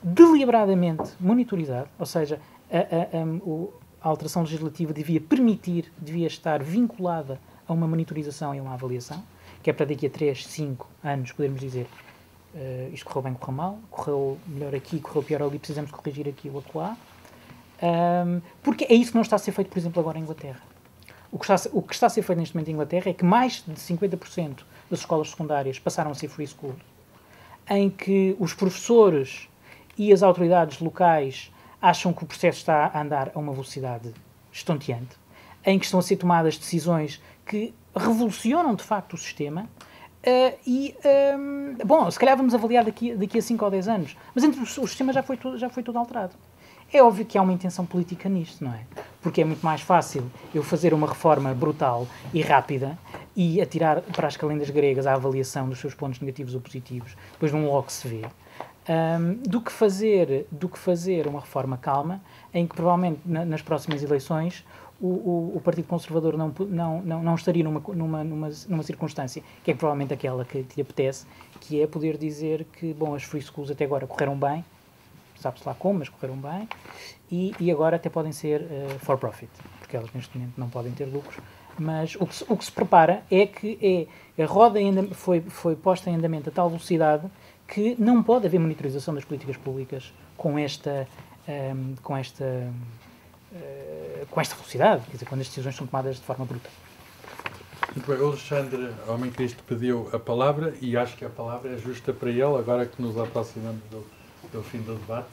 deliberadamente monitorizado, ou seja, a alteração legislativa devia estar vinculada a uma monitorização e a uma avaliação, que é para daqui a 3, 5 anos podermos dizer isto correu bem, correu mal, correu melhor aqui, correu pior ali, precisamos corrigir aqui ou acolá. Porque é isso que não está a ser feito, por exemplo, agora em Inglaterra. O que está a ser feito neste momento em Inglaterra é que mais de 50% das escolas secundárias passaram a ser free school, em que os professores e as autoridades locais acham que o processo está a andar a uma velocidade estonteante, em que estão a ser tomadas decisões que revolucionam de facto o sistema se calhar vamos avaliar daqui a 5 ou 10 anos, mas o sistema já foi todo alterado. É óbvio que há uma intenção política nisto, não é? Porque é muito mais fácil eu fazer uma reforma brutal e rápida e atirar para as calendas gregas a avaliação dos seus pontos negativos ou positivos, depois de logo se vê, do que fazer uma reforma calma, em que provavelmente nas próximas eleições o Partido Conservador não estaria numa circunstância que é provavelmente aquela que te apetece, que é poder dizer que, as free schools até agora correram bem, sabe-se lá como, mas correram bem, e agora até podem ser for profit, porque elas neste momento não podem ter lucros, mas o que se prepara é que a roda foi posta em andamento a tal velocidade que não pode haver monitorização das políticas públicas com esta velocidade, quer dizer, quando as decisões são tomadas de forma bruta. Muito bem, o Alexandre Homem Cristo pediu a palavra e acho que a palavra é justa para ele, agora que nos aproximamos do fim do debate.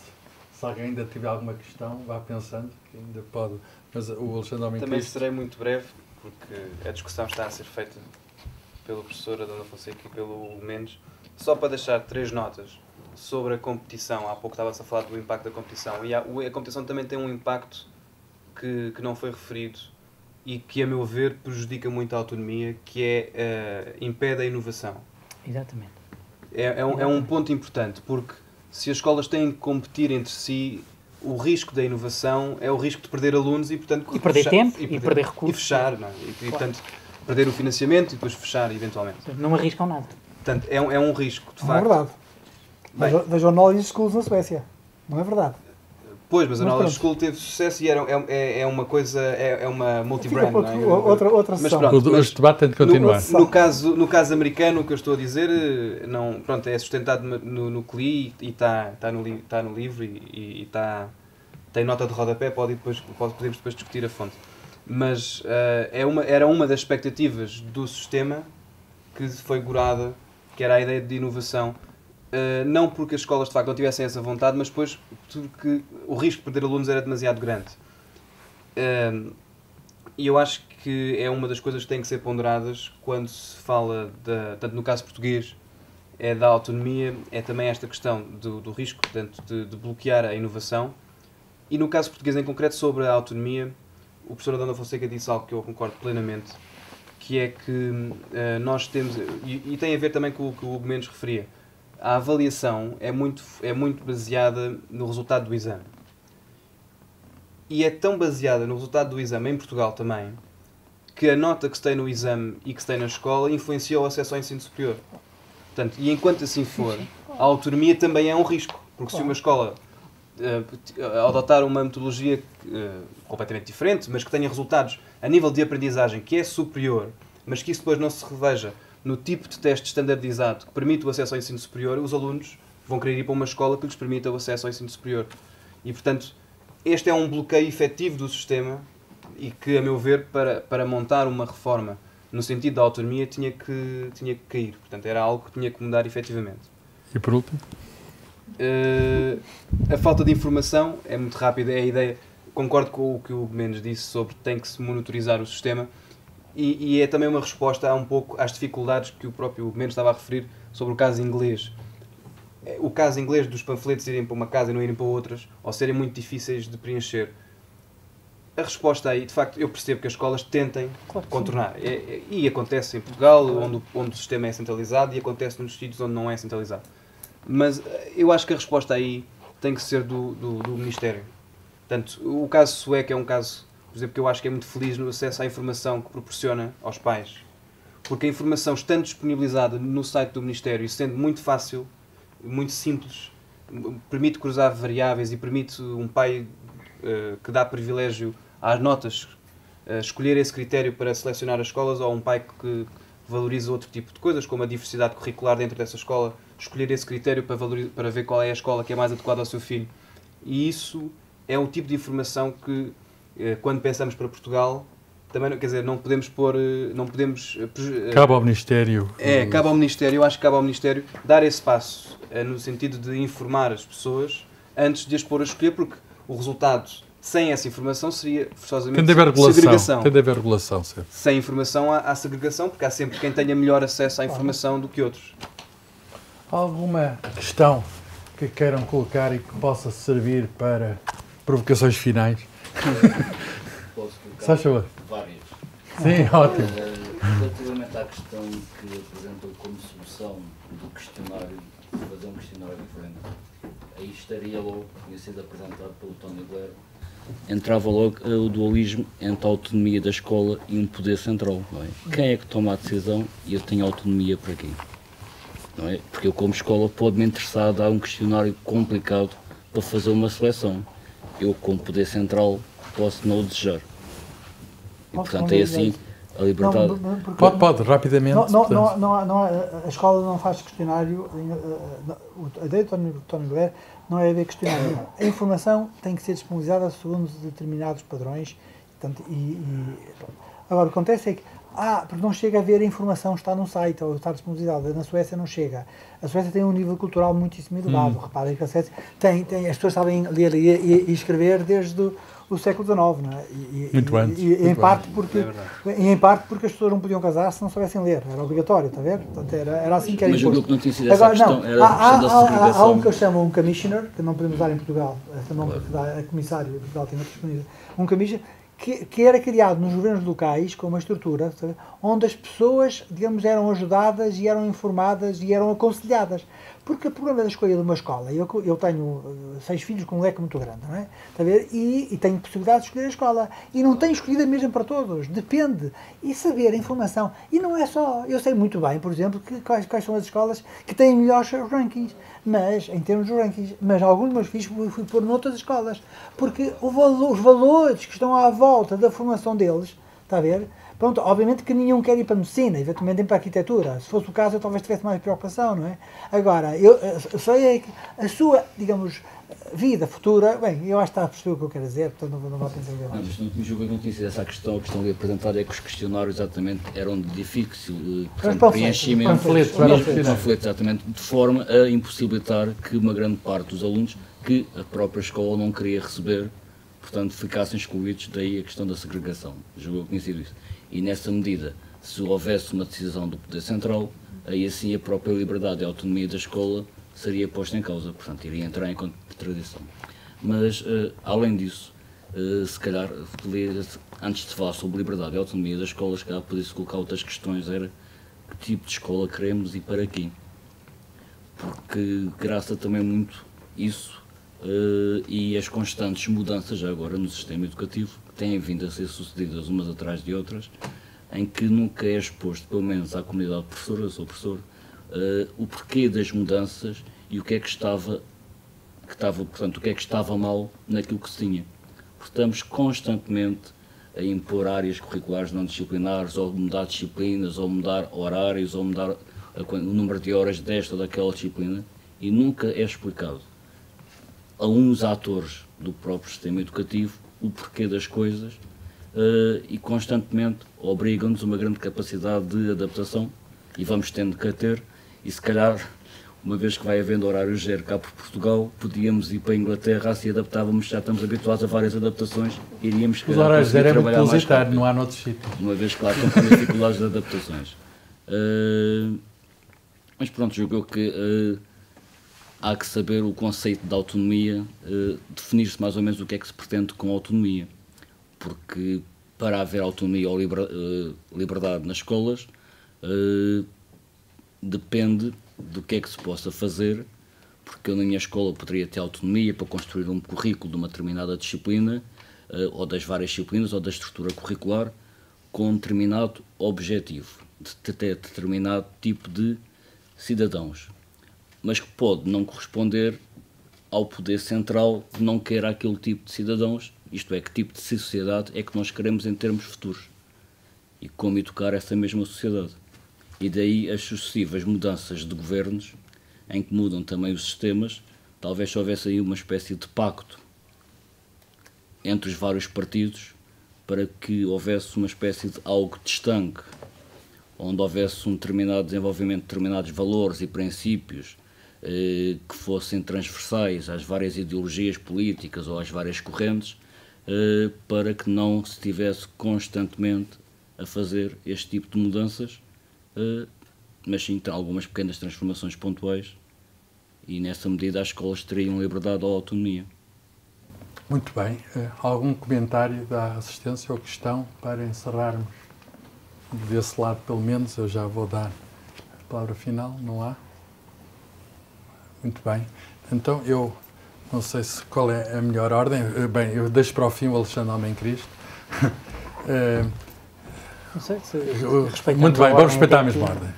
Se alguém ainda tiver alguma questão, vá pensando que ainda pode. Mas o Alexandre Homem também Cristo... serei muito breve, porque a discussão está a ser feita pelo professor Adão Fonseca e pelo Mendes. Só para deixar 3 notas sobre a competição. Há pouco estava-se a falar do impacto da competição. E a competição também tem um impacto que não foi referido e que, a meu ver, prejudica muito a autonomia, que impede a inovação. Exatamente. É um ponto importante, porque se as escolas têm que competir entre si, o risco da inovação é o risco de perder alunos e, portanto... E perder tempo, e perder recursos. E fechar, não é? E, portanto, perder o financiamento e depois fechar, eventualmente. Não arriscam nada. Portanto, é um risco, de facto. Não é verdade. Vejam Knowledge Schools na Suécia. Não é verdade. Pois, mas a Knowledge School teve sucesso e é uma coisa, é uma multi-brand, não é? Outra mas sessão. pronto, Os debates têm de continuar. No caso americano, o que eu estou a dizer, não, pronto, é sustentado no CLI e está no livro e tem nota de rodapé, podemos depois discutir a fonte. Mas era uma das expectativas do sistema que foi gorada, que era a ideia de inovação. Não porque as escolas de facto não tivessem essa vontade, mas depois porque o risco de perder alunos era demasiado grande. E eu acho que é uma das coisas que têm que ser ponderadas quando se fala, tanto no caso português, é da autonomia, é também esta questão do risco, portanto, de bloquear a inovação. E no caso português em concreto, sobre a autonomia, o professor Adão da Fonseca disse algo que eu concordo plenamente, que é que nós temos, e tem a ver também com o que o Hugo Mendes referia, a avaliação é muito baseada no resultado do exame. E é tão baseada no resultado do exame em Portugal também, que a nota que se tem no exame e que se tem na escola influencia o acesso ao ensino superior. Portanto, e enquanto assim for, a autonomia também é um risco, porque se uma escola adotar uma metodologia completamente diferente, mas que tenha resultados a nível de aprendizagem que é superior, mas que isso depois não se reveja no tipo de teste standardizado que permite o acesso ao ensino superior, os alunos vão querer ir para uma escola que lhes permita o acesso ao ensino superior. E, portanto, este é um bloqueio efetivo do sistema e que, a meu ver, para montar uma reforma no sentido da autonomia, tinha que cair. Portanto, era algo que tinha que mudar efetivamente. E por último? A falta de informação é muito rápida, é a ideia. Concordo com o que o Hugo Mendes disse sobre tem que se monitorizar o sistema. E é também uma resposta um pouco às dificuldades que o próprio Mendes estava a referir sobre o caso inglês. O caso inglês dos panfletos irem para uma casa e não irem para outras, ou serem muito difíceis de preencher. A resposta aí, de facto, eu percebo que as escolas tentem contornar. E acontece em Portugal, onde o sistema é centralizado, e acontece nos sítios onde não é centralizado. Mas eu acho que a resposta aí tem que ser do Ministério. Portanto, o caso sueco é um caso, por exemplo, que eu acho que é muito feliz no acesso à informação que proporciona aos pais. Porque a informação, estando disponibilizada no site do Ministério e sendo muito fácil, muito simples, permite cruzar variáveis e permite um pai que dá privilégio às notas escolher esse critério para selecionar as escolas, ou um pai que valoriza outro tipo de coisas, como a diversidade curricular dentro dessa escola, escolher esse critério para ver qual é a escola que é mais adequada ao seu filho. E isso é um tipo de informação que, quando pensamos para Portugal, também, quer dizer, não podemos pôr... Cabe ao Ministério. Cabe ao Ministério. Eu acho que cabe ao Ministério dar esse passo, no sentido de informar as pessoas antes de as pôr a escolher, porque o resultado, sem essa informação, seria forçosamente segregação. Tem de haver regulação, certo? Sem informação há segregação, porque há sempre quem tenha melhor acesso à informação do que outros. Alguma questão que queiram colocar e que possa servir para provocações finais? Posso colocar? Só favor. Várias. Sim, ótimo. Relativamente à questão que apresentou como solução do questionário, fazer um questionário diferente, aí estaria logo, tinha sido apresentado pelo Tony Blair, entrava logo o dualismo entre a autonomia da escola e um poder central, não é? Quem é que toma a decisão e eu tenho autonomia para quê? Não é? Porque eu, como escola, pode-me interessar dar um questionário complicado para fazer uma seleção. Eu, como poder central, posso não o desejar. E, portanto, é assim a liberdade. Pode, rapidamente. A escola não faz questionário. A ideia do Tony Blair não é haver questionário. A informação tem que ser disponibilizada segundo determinados padrões. Portanto, agora, o que acontece é que porque não chega a ver a informação, está no site ou está disponibilizada. Na Suécia não chega. A Suécia tem um nível cultural muitíssimo elevado. Reparem que a Suécia as pessoas sabem ler e escrever desde o século XIX, não é? Muito antes. Em parte porque as pessoas não podiam casar se não soubessem ler. Era obrigatório, está a ver? Portanto, era assim que era imposto. Mas o que não tinha sido essa questão era a questão da segregação. Há um que eu chamo um commissioner, que não podemos usar em Portugal, esse nome que dá a comissário de Portugal tem disponível. Um commissioner que era criado nos governos locais com uma estrutura, sabe, onde as pessoas, digamos, eram ajudadas e eram informadas e eram aconselhadas. Porque o problema da escolha de uma escola, eu tenho 6 filhos com um leque muito grande, não é? Está a ver? E tenho possibilidade de escolher a escola. E não tenho escolhido a mesma para todos, depende. E saber a informação. E não é só, eu sei muito bem, por exemplo, quais são as escolas que têm melhores rankings, mas, em termos de rankings, mas alguns dos meus filhos fui pôr noutras escolas, porque os valores que estão à volta da formação deles, está a ver? Pronto, obviamente que nenhum quer ir para a medicina, eventualmente ir para a arquitetura. Se fosse o caso, eu talvez tivesse mais preocupação, não é? Agora, eu sei que a sua, digamos, vida futura, bem, eu acho que está a perceber o que eu quero dizer, portanto não vou pensar mais. Não, mas não me julga que não tinha sido essa a questão ali apresentada, é que os questionários exatamente eram de difícil preenchimento, panfletos, exatamente, de forma a impossibilitar que uma grande parte dos alunos que a própria escola não queria receber, portanto, ficassem excluídos, daí a questão da segregação. Julgo que tinha sido isso. E nessa medida, se houvesse uma decisão do Poder Central, aí assim a própria liberdade e a autonomia da escola seria posta em causa, portanto iria entrar em contradição. Mas, além disso, se calhar, antes de falar sobre liberdade e autonomia das escolas, se calhar podia-se colocar outras questões, era que tipo de escola queremos e para quê? Porque graça também muito isso e as constantes mudanças já agora no sistema educativo, que têm vindo a ser sucedidas umas atrás de outras, em que nunca é exposto, pelo menos à comunidade de professoras ou professor, o porquê das mudanças e o que é que estava portanto, o que é que estava mal naquilo que se tinha. Estamos constantemente a impor áreas curriculares não disciplinares, ou mudar disciplinas, ou mudar horários, ou mudar o número de horas desta ou daquela disciplina, e nunca é explicado a uns atores do próprio sistema educativo o porquê das coisas, e constantemente obrigam-nos a uma grande capacidade de adaptação, e vamos tendo que a ter, e se calhar, uma vez que vai havendo horário zero cá por Portugal, podíamos ir para a Inglaterra, assim adaptávamos, já estamos habituados a várias adaptações, iríamos os horários zero é muito publicitário, não há noutros sítios. Uma vez que lá estão com dificuldades de adaptações. Mas pronto, julgo que há que saber o conceito de autonomia, definir-se mais ou menos o que é que se pretende com autonomia. Porque para haver autonomia ou liberdade nas escolas, depende do que é que se possa fazer, porque eu na minha escola poderia ter autonomia para construir um currículo de uma determinada disciplina, ou das várias disciplinas, ou da estrutura curricular, com um determinado objetivo, de ter determinado tipo de cidadãos, mas que pode não corresponder ao poder central de não querer aquele tipo de cidadãos, isto é, que tipo de sociedade é que nós queremos em termos futuros, e como educar essa mesma sociedade. E daí as sucessivas mudanças de governos, em que mudam também os sistemas, talvez houvesse aí uma espécie de pacto entre os vários partidos para que houvesse uma espécie de algo de estanque, onde houvesse um determinado desenvolvimento de determinados valores e princípios que fossem transversais às várias ideologias políticas ou às várias correntes, para que não se estivesse constantemente a fazer este tipo de mudanças, mas sim algumas pequenas transformações pontuais, e nessa medida as escolas teriam liberdade ou autonomia. Muito bem. Algum comentário da assistência ou questão para encerrarmos? Desse lado, pelo menos, eu já vou dar a palavra final, não há? Muito bem. Então, eu não sei qual é a melhor ordem. Bem, eu deixo para o fim o Alexandre Homem Cristo. Não sei se muito bem, vamos respeitar a mesma ordem.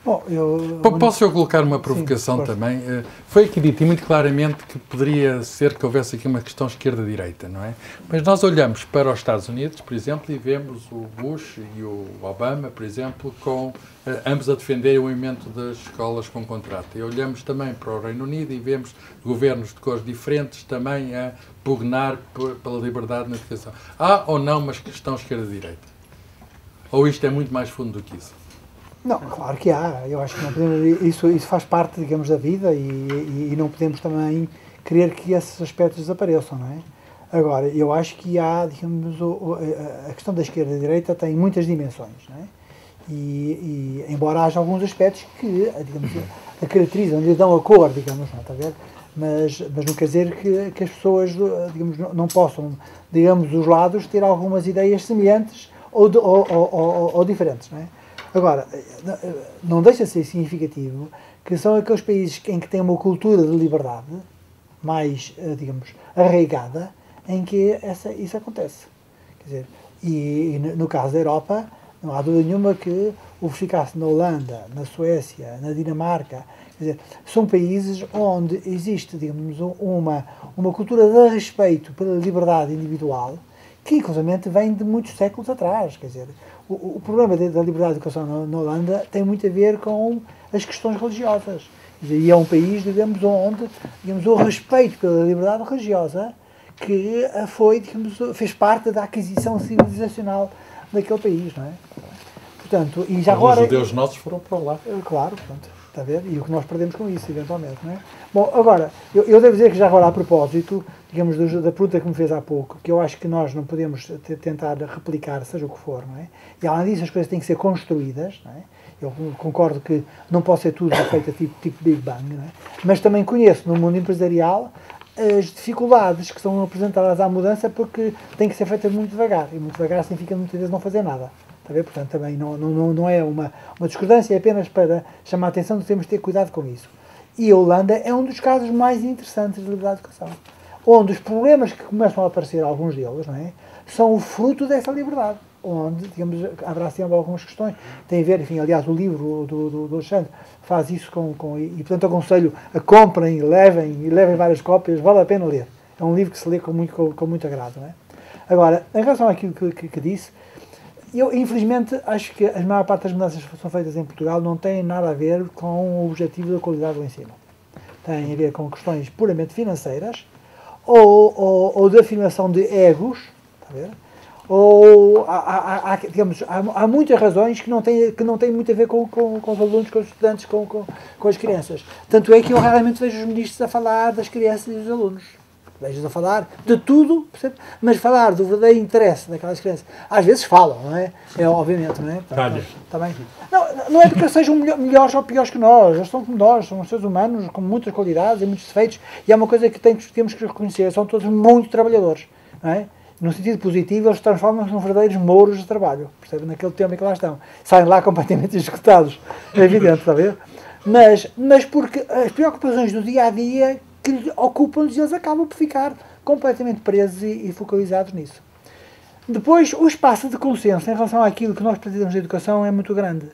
Bom, posso eu colocar uma provocação também? Foi aqui dito e muito claramente que poderia ser que houvesse aqui uma questão esquerda-direita, não é? Mas nós olhamos para os Estados Unidos, por exemplo, e vemos o Bush e o Obama, por exemplo, com ambos a defender o movimento das escolas com contrato. E olhamos também para o Reino Unido e vemos governos de cores diferentes também a pugnar pela liberdade na educação. Há ou não uma questão esquerda-direita? Ou isto é muito mais fundo do que isso? Não, claro que há. Eu acho que não podemos, isso faz parte, digamos, da vida e não podemos também querer que esses aspectos desapareçam, não é? Agora, eu acho que há, digamos, a questão da esquerda e da direita tem muitas dimensões, não é? E embora haja alguns aspectos que, digamos, a caracterizam, lhe dão a cor, digamos, não está a ver? Mas não quer dizer que as pessoas, digamos, não possam, digamos, dos lados ter algumas ideias semelhantes ou diferentes, não é? Agora, não deixa de ser significativo que são aqueles países em que têm uma cultura de liberdade mais, digamos, arraigada, em que isso acontece. Quer dizer, e no caso da Europa, não há dúvida nenhuma que o verificar-se na Holanda, na Suécia, na Dinamarca, quer dizer, são países onde existe, digamos, uma cultura de respeito pela liberdade individual que, inclusivamente, vem de muitos séculos atrás. Quer dizer, o problema da liberdade de educação na Holanda tem muito a ver com as questões religiosas. Quer dizer, e é um país, digamos, onde, digamos, o respeito pela liberdade religiosa que foi, digamos, fez parte da aquisição civilizacional daquele país, não é? Portanto, e já agora... Os judeus nossos foram para lá. Claro, portanto, está a ver? E o que nós perdemos com isso, eventualmente, não é? Bom, agora, eu devo dizer que já agora, a propósito, digamos, da pergunta que me fez há pouco, que eu acho que nós não podemos tentar replicar, seja o que for, não é? E além disso, as coisas têm que ser construídas, não é? Eu concordo que não pode ser tudo feito tipo Big Bang, não é? Mas também conheço no mundo empresarial as dificuldades que são apresentadas à mudança, porque tem que ser feita muito devagar, e muito devagar significa muitas vezes não fazer nada. Está a ver? Portanto, também não é uma discordância, é apenas para chamar a atenção de que temos de ter cuidado com isso. E a Holanda é um dos casos mais interessantes de liberdade de educação, onde os problemas que começam a aparecer, alguns deles, não é, são o fruto dessa liberdade, onde, digamos, haverá sempre algumas questões, tem a ver, enfim, aliás, o livro do Alexandre faz isso e portanto aconselho a comprem, levem várias cópias, vale a pena ler. É um livro que se lê com muito agrado, não é? Agora, em relação àquilo que disse, eu, infelizmente, acho que a maior parte das mudanças que são feitas em Portugal não têm nada a ver com o objetivo da qualidade do ensino. Tem a ver com questões puramente financeiras ou de afirmação de egos, está a ver? Ou há muitas razões que não têm muito a ver com os alunos, com os estudantes, com as crianças. Tanto é que eu raramente vejo os ministros a falar das crianças e dos alunos. Vejo-os a falar de tudo, percebe? Mas falar do verdadeiro interesse daquelas crianças. Às vezes falam, não é? Obviamente, não é? Também. Não é porque sejam melhores ou piores que nós. Eles são como nós, são seres humanos com muitas qualidades e muitos defeitos. E é uma coisa que temos que reconhecer. São todos muito trabalhadores, não é? No sentido positivo, eles transformam-se em verdadeiros mouros de trabalho, percebe? Naquele tempo em que lá estão. Saem lá completamente executados, é evidente, está a ver? Mas porque as preocupações do dia-a-dia que ocupam-nos, eles acabam por ficar completamente presos e focalizados nisso. Depois, o espaço de consenso em relação àquilo que nós pretendemos de educação é muito grande.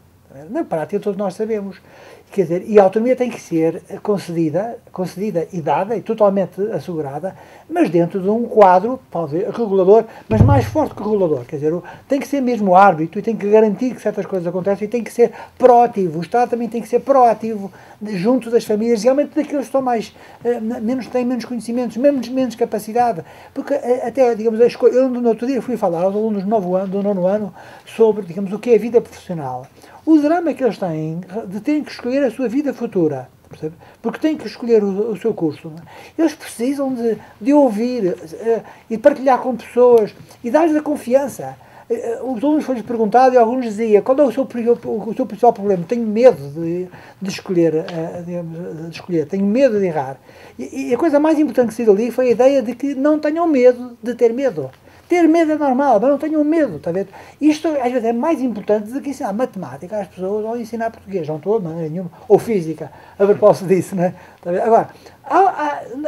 Na prática, todos nós sabemos. Quer dizer, e a autonomia tem que ser concedida e dada e totalmente assegurada, mas dentro de um quadro, talvez, regulador, mas mais forte que o regulador. Quer dizer, tem que ser mesmo árbitro e tem que garantir que certas coisas acontecem e tem que ser proativo. O Estado também tem que ser proativo junto das famílias, realmente daqueles que estão têm menos conhecimentos, menos capacidade. Porque até, digamos, eu no outro dia fui falar aos alunos do nono ano sobre, digamos, o que é a vida profissional. O drama que eles têm de terem que escolher a sua vida futura, percebe? Porque têm que escolher o seu curso. Não é? Eles precisam de ouvir e partilhar com pessoas e dar-lhes a confiança. Os alunos foram-lhes perguntados e alguns diziam: qual é o seu principal problema? Tenho medo de escolher, tenho medo de errar. E a coisa mais importante que saiu dali foi a ideia de que não tenham medo de ter medo. Ter medo é normal, mas não tenham medo, está a ver? Isto, às vezes, é mais importante do que ensinar matemática às pessoas ou ensinar português, não estou, não é nenhuma, ou física, a propósito disso, não é? Está a ver? Agora,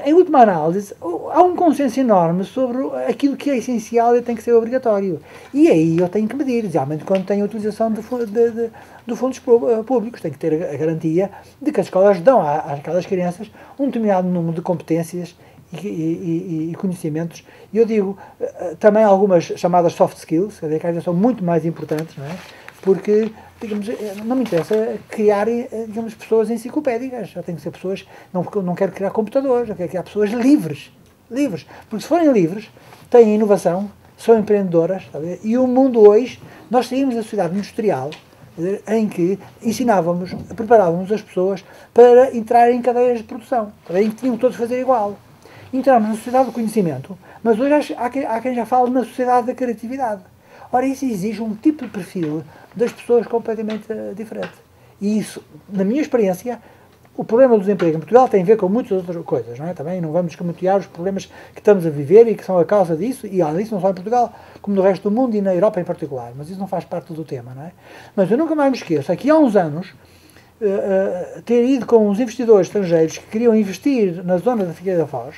em última análise, há um consenso enorme sobre aquilo que é essencial e tem que ser obrigatório. E aí eu tenho que medir, realmente, quando tem a utilização de fundos públicos, tem que ter a garantia de que as escolas dão àquelas crianças um determinado número de competências e conhecimentos. E eu digo também algumas chamadas soft skills, que às vezes são muito mais importantes, não é? Porque, digamos, não me interessa criar, digamos, pessoas enciclopédicas. Já tem que ser pessoas, não quero criar computadores, eu quero criar pessoas livres. Porque se forem livres, têm inovação, são empreendedoras, está a ver? E o mundo hoje, nós saímos da sociedade industrial, em que preparávamos as pessoas para entrar em cadeias de produção, em que tinham todos de fazer igual. Entramos na sociedade do conhecimento, mas hoje há quem já fala na sociedade da criatividade. Ora, isso exige um tipo de perfil das pessoas completamente diferente. E isso, na minha experiência, o problema do desemprego em Portugal tem a ver com muitas outras coisas, não é? Também não vamos escamotear os problemas que estamos a viver e que são a causa disso, e além disso não só em Portugal, como no resto do mundo e na Europa em particular, mas isso não faz parte do tema, não é? Mas eu nunca mais me esqueço, aqui há uns anos, ter ido com os investidores estrangeiros que queriam investir na zona da Figueira da Foz,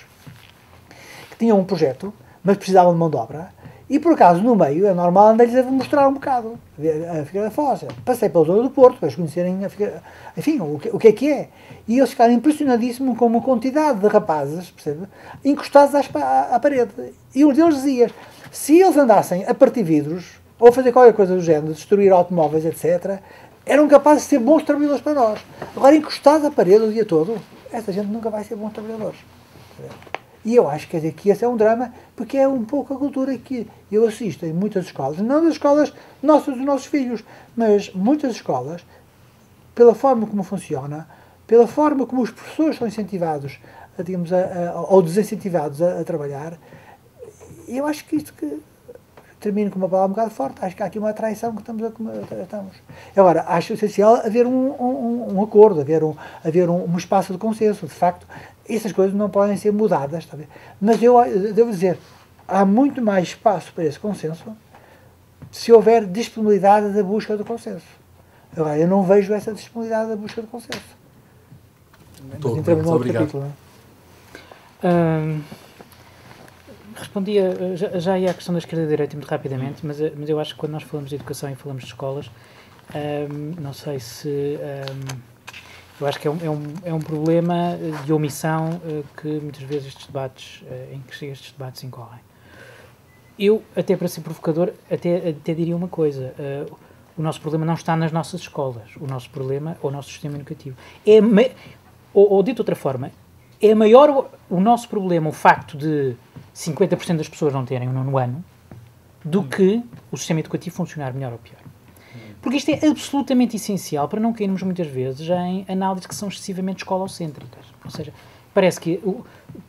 que tinham um projeto, mas precisavam de mão de obra, e por acaso no meio é normal andar-lhes a mostrar um bocado a Figueira da Foz. Passei pela zona do Porto para eles conhecerem a Figueira, enfim, o que é que é. E eles ficaram impressionadíssimos com uma quantidade de rapazes, percebe, encostados à parede. E um deles dizia, se eles andassem a partir vidros, ou a fazer qualquer coisa do género, destruir automóveis, etc., eram capazes de ser bons trabalhadores para nós. Agora, encostados à parede o dia todo, essa gente nunca vai ser bons trabalhadores. E eu acho, quer dizer, que esse é um drama, porque é um pouco a cultura que eu assisto em muitas escolas, não das escolas nossas, dos nossos filhos, mas muitas escolas, pela forma como funciona, pela forma como os professores são incentivados, digamos, ou desincentivados a trabalhar, eu acho que isto que... Termino com uma palavra um bocado forte. Acho que há aqui uma traição que estamos. Agora, acho essencial haver um acordo, haver um espaço de consenso. De facto, essas coisas não podem ser mudadas. Está a ver? Mas eu devo dizer, há muito mais espaço para esse consenso se houver disponibilidade da busca do consenso. Agora, eu não vejo essa disponibilidade da busca do consenso. Mas entramos no outro capítulo. Respondia já ia à questão da esquerda e da direita muito rapidamente, mas eu acho que quando nós falamos de educação e falamos de escolas, não sei se... eu acho que é um problema de omissão que muitas vezes estes debates incorrem. Eu, até para ser provocador, até diria uma coisa. O nosso problema não está nas nossas escolas. O nosso problema é o nosso sistema educativo. Ou dito de outra forma, é maior o nosso problema o facto de 50% das pessoas não terem o 9º ano do que o sistema educativo funcionar melhor ou pior. Porque isto é absolutamente essencial para não cairmos muitas vezes em análises que são excessivamente escolocêntricas. Ou seja, parece que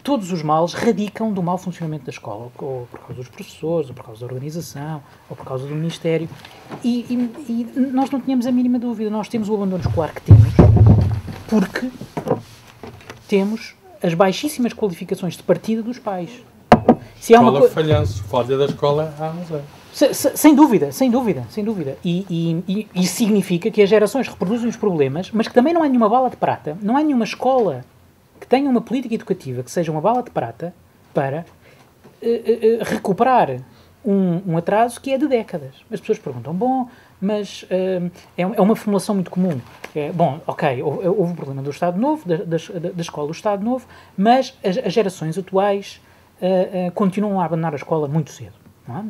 todos os males radicam do mau funcionamento da escola, ou por causa dos professores, ou por causa da organização, ou por causa do Ministério. E nós não tínhamos a mínima dúvida. Nós temos o abandono escolar que temos porque temos as baixíssimas qualificações de partida dos pais. Se há escola falhanço, falha da escola há uns anos. Sem dúvida. E significa que as gerações reproduzem os problemas, mas que também não há nenhuma bala de prata, não há nenhuma escola que tenha uma política educativa que seja uma bala de prata para recuperar um atraso que é de décadas. As pessoas perguntam, mas é uma formulação muito comum. Houve um problema do Estado Novo, da escola do Estado Novo, mas as gerações atuais continuam a abandonar a escola muito cedo. Não é?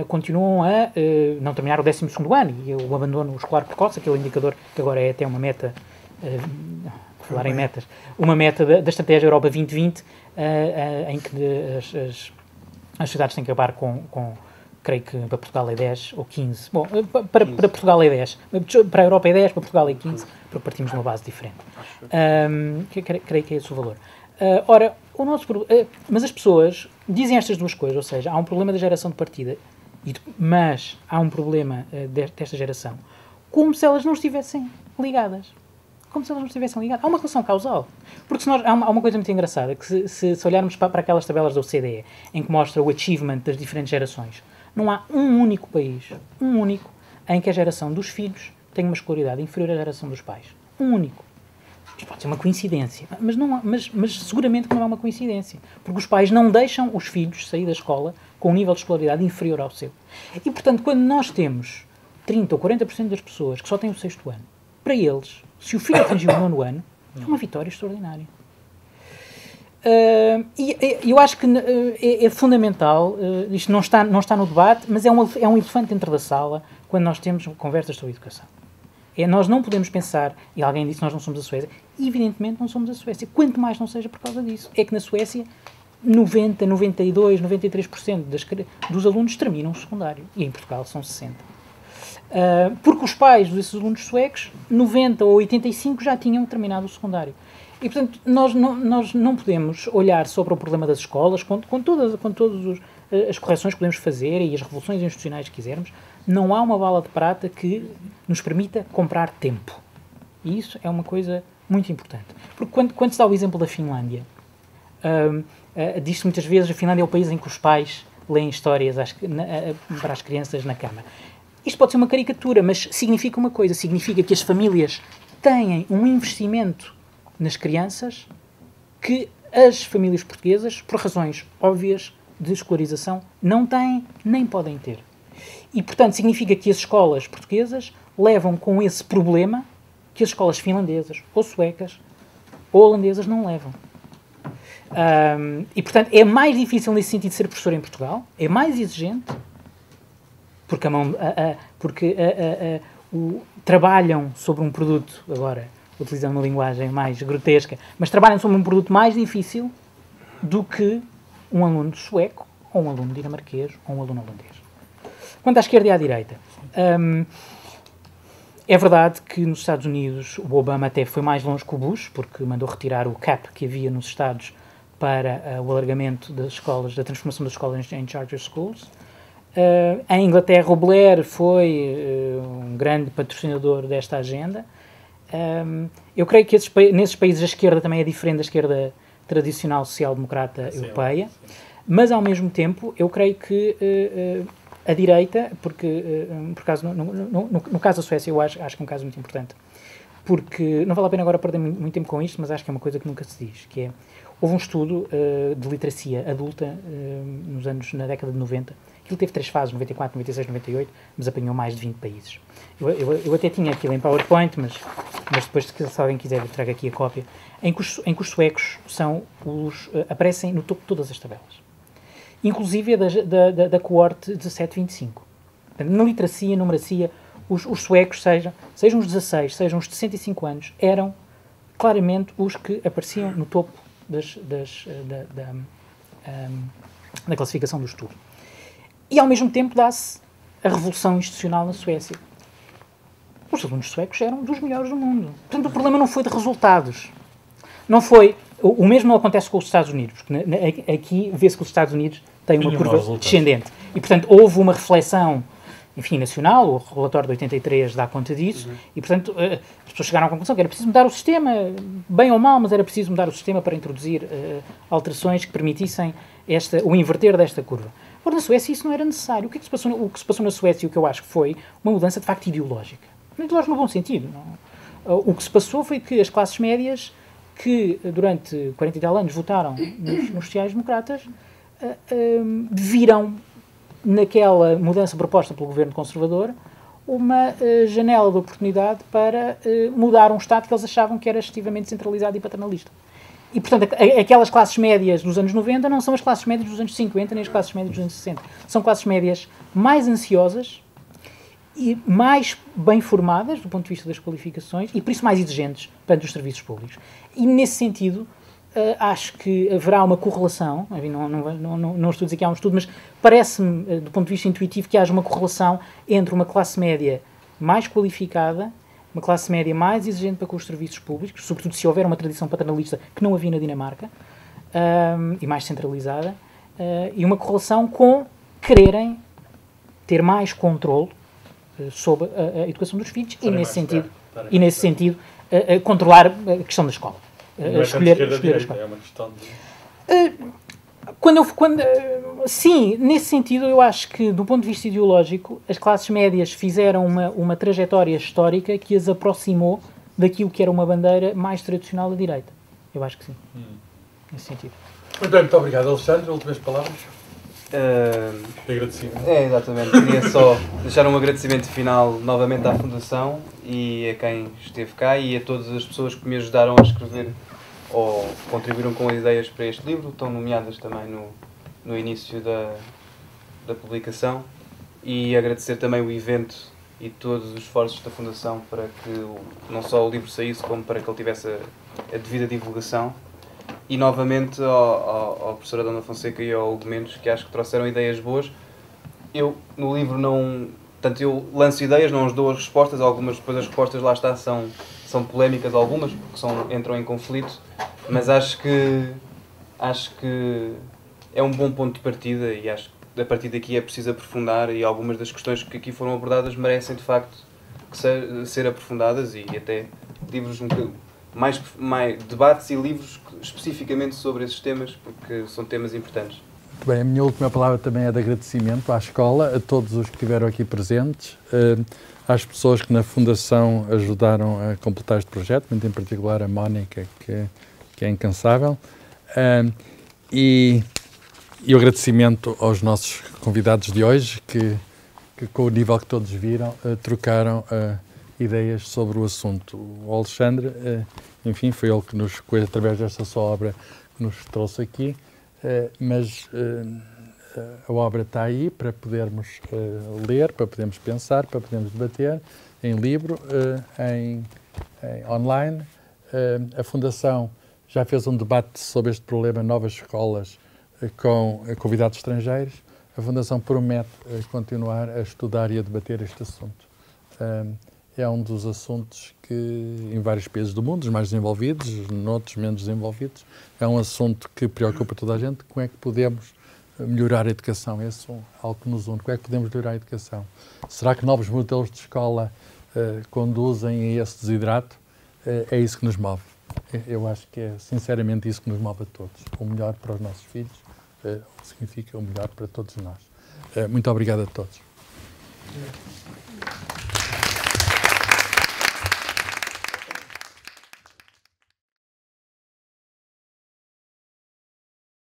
Continuam a não terminar o 12º ano, e o abandono escolar precoce, aquele indicador que agora é até uma meta, falar em metas, uma meta da Estratégia Europa 2020, em que as cidades têm que acabar com creio que para Portugal é 10 ou 15. Bom, para Portugal é 10. Para a Europa é 10, para Portugal é 15, porque partimos de uma base diferente. Creio que é esse o valor. Ora, mas as pessoas dizem estas duas coisas, ou seja, há um problema da geração de partida, mas há um problema desta geração, como se elas não estivessem ligadas. Há uma relação causal. Porque há uma coisa muito engraçada, que se olharmos para aquelas tabelas da OCDE, em que mostra o achievement das diferentes gerações, não há um único país, em que a geração dos filhos tem uma escolaridade inferior à geração dos pais. Um único. Isto pode ser uma coincidência, mas seguramente que não é uma coincidência. Porque os pais não deixam os filhos sair da escola com um nível de escolaridade inferior ao seu. E, portanto, quando nós temos 30% ou 40% das pessoas que só têm o 6º ano, para eles, se o filho atingiu o 9º ano, é uma vitória extraordinária. Eu acho que é fundamental, isto não está no debate, mas é um elefante dentro da sala quando nós temos conversas sobre educação. Nós não podemos pensar, e alguém disse que nós não somos a Suécia, e evidentemente não somos a Suécia, quanto mais não seja por causa disso. É que na Suécia 90, 92, 93% dos alunos terminam o secundário, e em Portugal são 60%. Porque os pais desses alunos suecos, 90 ou 85, já tinham terminado o secundário. E, portanto, nós não podemos olhar só para o problema das escolas, com todas as correções que podemos fazer e as revoluções institucionais que quisermos. Não há uma bala de prata que nos permita comprar tempo. E isso é uma coisa muito importante. Porque quando se dá o exemplo da Finlândia, diz-se muitas vezes que a Finlândia é o país em que os pais leem histórias para as crianças na cama. Isto pode ser uma caricatura, mas significa uma coisa, significa que as famílias têm um investimento nas crianças que as famílias portuguesas, por razões óbvias de escolarização, não têm nem podem ter. E, portanto, significa que as escolas portuguesas levam com esse problema que as escolas finlandesas, ou suecas, ou holandesas não levam. E, portanto, é mais difícil nesse sentido ser professor em Portugal, é mais exigente, porque trabalham sobre um produto, agora utilizando uma linguagem mais grotesca, mas trabalham sobre um produto mais difícil do que um aluno sueco, ou um aluno dinamarquês, ou um aluno holandês. Quanto à esquerda e à direita, é verdade que nos Estados Unidos o Obama até foi mais longe que o Bush, porque mandou retirar o cap que havia nos Estados para o alargamento das escolas, da transformação das escolas em charter schools. Em Inglaterra, o Blair foi um grande patrocinador desta agenda. Eu creio que nesses países a esquerda também é diferente da esquerda tradicional social-democrata europeia, mas ao mesmo tempo eu creio que a direita, porque por acaso, no caso da Suécia eu acho que é um caso muito importante, porque não vale a pena agora perder muito tempo com isto, mas acho que é uma coisa que nunca se diz, que é, houve um estudo de literacia adulta na década de 90. Aquilo teve 3 fases, 94, 96, 98, mas apanhou mais de 20 países. Eu até tinha aquilo em PowerPoint, mas depois, se alguém quiser, eu trago aqui a cópia, em que os suecos aparecem no topo de todas as tabelas. Inclusive da coorte 17-25. Na literacia, numeracia, os suecos, sejam os 16, sejam os 65 anos, eram claramente os que apareciam no topo da classificação do estudo. E, ao mesmo tempo, dá-se a revolução institucional na Suécia. Os alunos suecos eram dos melhores do mundo. Portanto, o problema não foi de resultados. Não foi... O mesmo não acontece com os Estados Unidos, porque aqui vê-se que os Estados Unidos têm uma curva descendente. E, portanto, houve uma reflexão, enfim, nacional, o relatório de 83 dá conta disso, e, portanto, as pessoas chegaram à conclusão que era preciso mudar o sistema, bem ou mal, mas era preciso mudar o sistema para introduzir alterações que permitissem o inverter desta curva. Agora, na Suécia isso não era necessário. O que se passou na Suécia, o que eu acho que foi uma mudança de facto ideológica. Ideológica no bom sentido. Não? O que se passou foi que as classes médias, que durante 40 e tal anos votaram nos sociais-democratas, viram naquela mudança proposta pelo governo conservador uma janela de oportunidade para mudar um Estado que eles achavam que era excessivamente centralizado e paternalista. E, portanto, aquelas classes médias dos anos 90 não são as classes médias dos anos 50 nem as classes médias dos anos 60. São classes médias mais ansiosas e mais bem formadas do ponto de vista das qualificações e, por isso, mais exigentes perante os serviços públicos. E, nesse sentido, acho que haverá uma correlação, enfim, não estou a dizer que há um estudo, mas parece-me, do ponto de vista intuitivo, que haja uma correlação entre uma classe média mais qualificada, uma classe média mais exigente para com os serviços públicos, sobretudo se houver uma tradição paternalista que não havia na Dinamarca, e mais centralizada, e uma correlação com quererem ter mais controle sobre a educação dos filhos e, nesse sentido, controlar a questão da escola. Escolher a escola. É uma questão de... Sim, nesse sentido eu acho que, do ponto de vista ideológico, as classes médias fizeram uma trajetória histórica que as aproximou daquilo que era uma bandeira mais tradicional da direita. Eu acho que sim, nesse sentido. Muito bem, muito obrigado. Alexandre, últimas palavras? Agradecimento. Exatamente. Queria só deixar um agradecimento final novamente à Fundação e a quem esteve cá e a todas as pessoas que me ajudaram a escrever ou contribuíram com as ideias para este livro, estão nomeadas também no início da publicação, e agradecer também o evento e todos os esforços da Fundação para que não só o livro saísse, como para que ele tivesse a devida divulgação, e novamente ao professor Adão da Fonseca e ao Hugo Mendes, que acho que trouxeram ideias boas. Eu, no livro, eu lanço ideias, não as dou as respostas, algumas depois as respostas lá está são polémicas, algumas, porque entram em conflito, mas acho que é um bom ponto de partida e acho que a partir daqui é preciso aprofundar, e algumas das questões que aqui foram abordadas merecem de facto ser aprofundadas, e até livros mais debates e livros especificamente sobre esses temas, porque são temas importantes. Bem, a minha última palavra também é de agradecimento à escola, a todos os que estiveram aqui presentes, às pessoas que na Fundação ajudaram a completar este projeto, muito em particular a Mónica, que é incansável, e o agradecimento aos nossos convidados de hoje, que com o nível que todos viram, trocaram ideias sobre o assunto. O Alexandre, enfim, foi ele que através desta sua obra, que nos trouxe aqui, mas a obra está aí para podermos ler, para podermos pensar, para podermos debater, em livro, em online. A Fundação já fez um debate sobre este problema, novas escolas, com convidados estrangeiros. A Fundação promete continuar a estudar e a debater este assunto. É um dos assuntos que, em vários países do mundo, os mais desenvolvidos, noutros menos desenvolvidos, é um assunto que preocupa toda a gente. Como é que podemos melhorar a educação? Esse é algo que nos une. Como é que podemos melhorar a educação? Será que novos modelos de escola conduzem a esse desidrato? É isso que nos move. Eu acho que é sinceramente isso que nos move a todos. O melhor para os nossos filhos significa o melhor para todos nós. Muito obrigado a todos.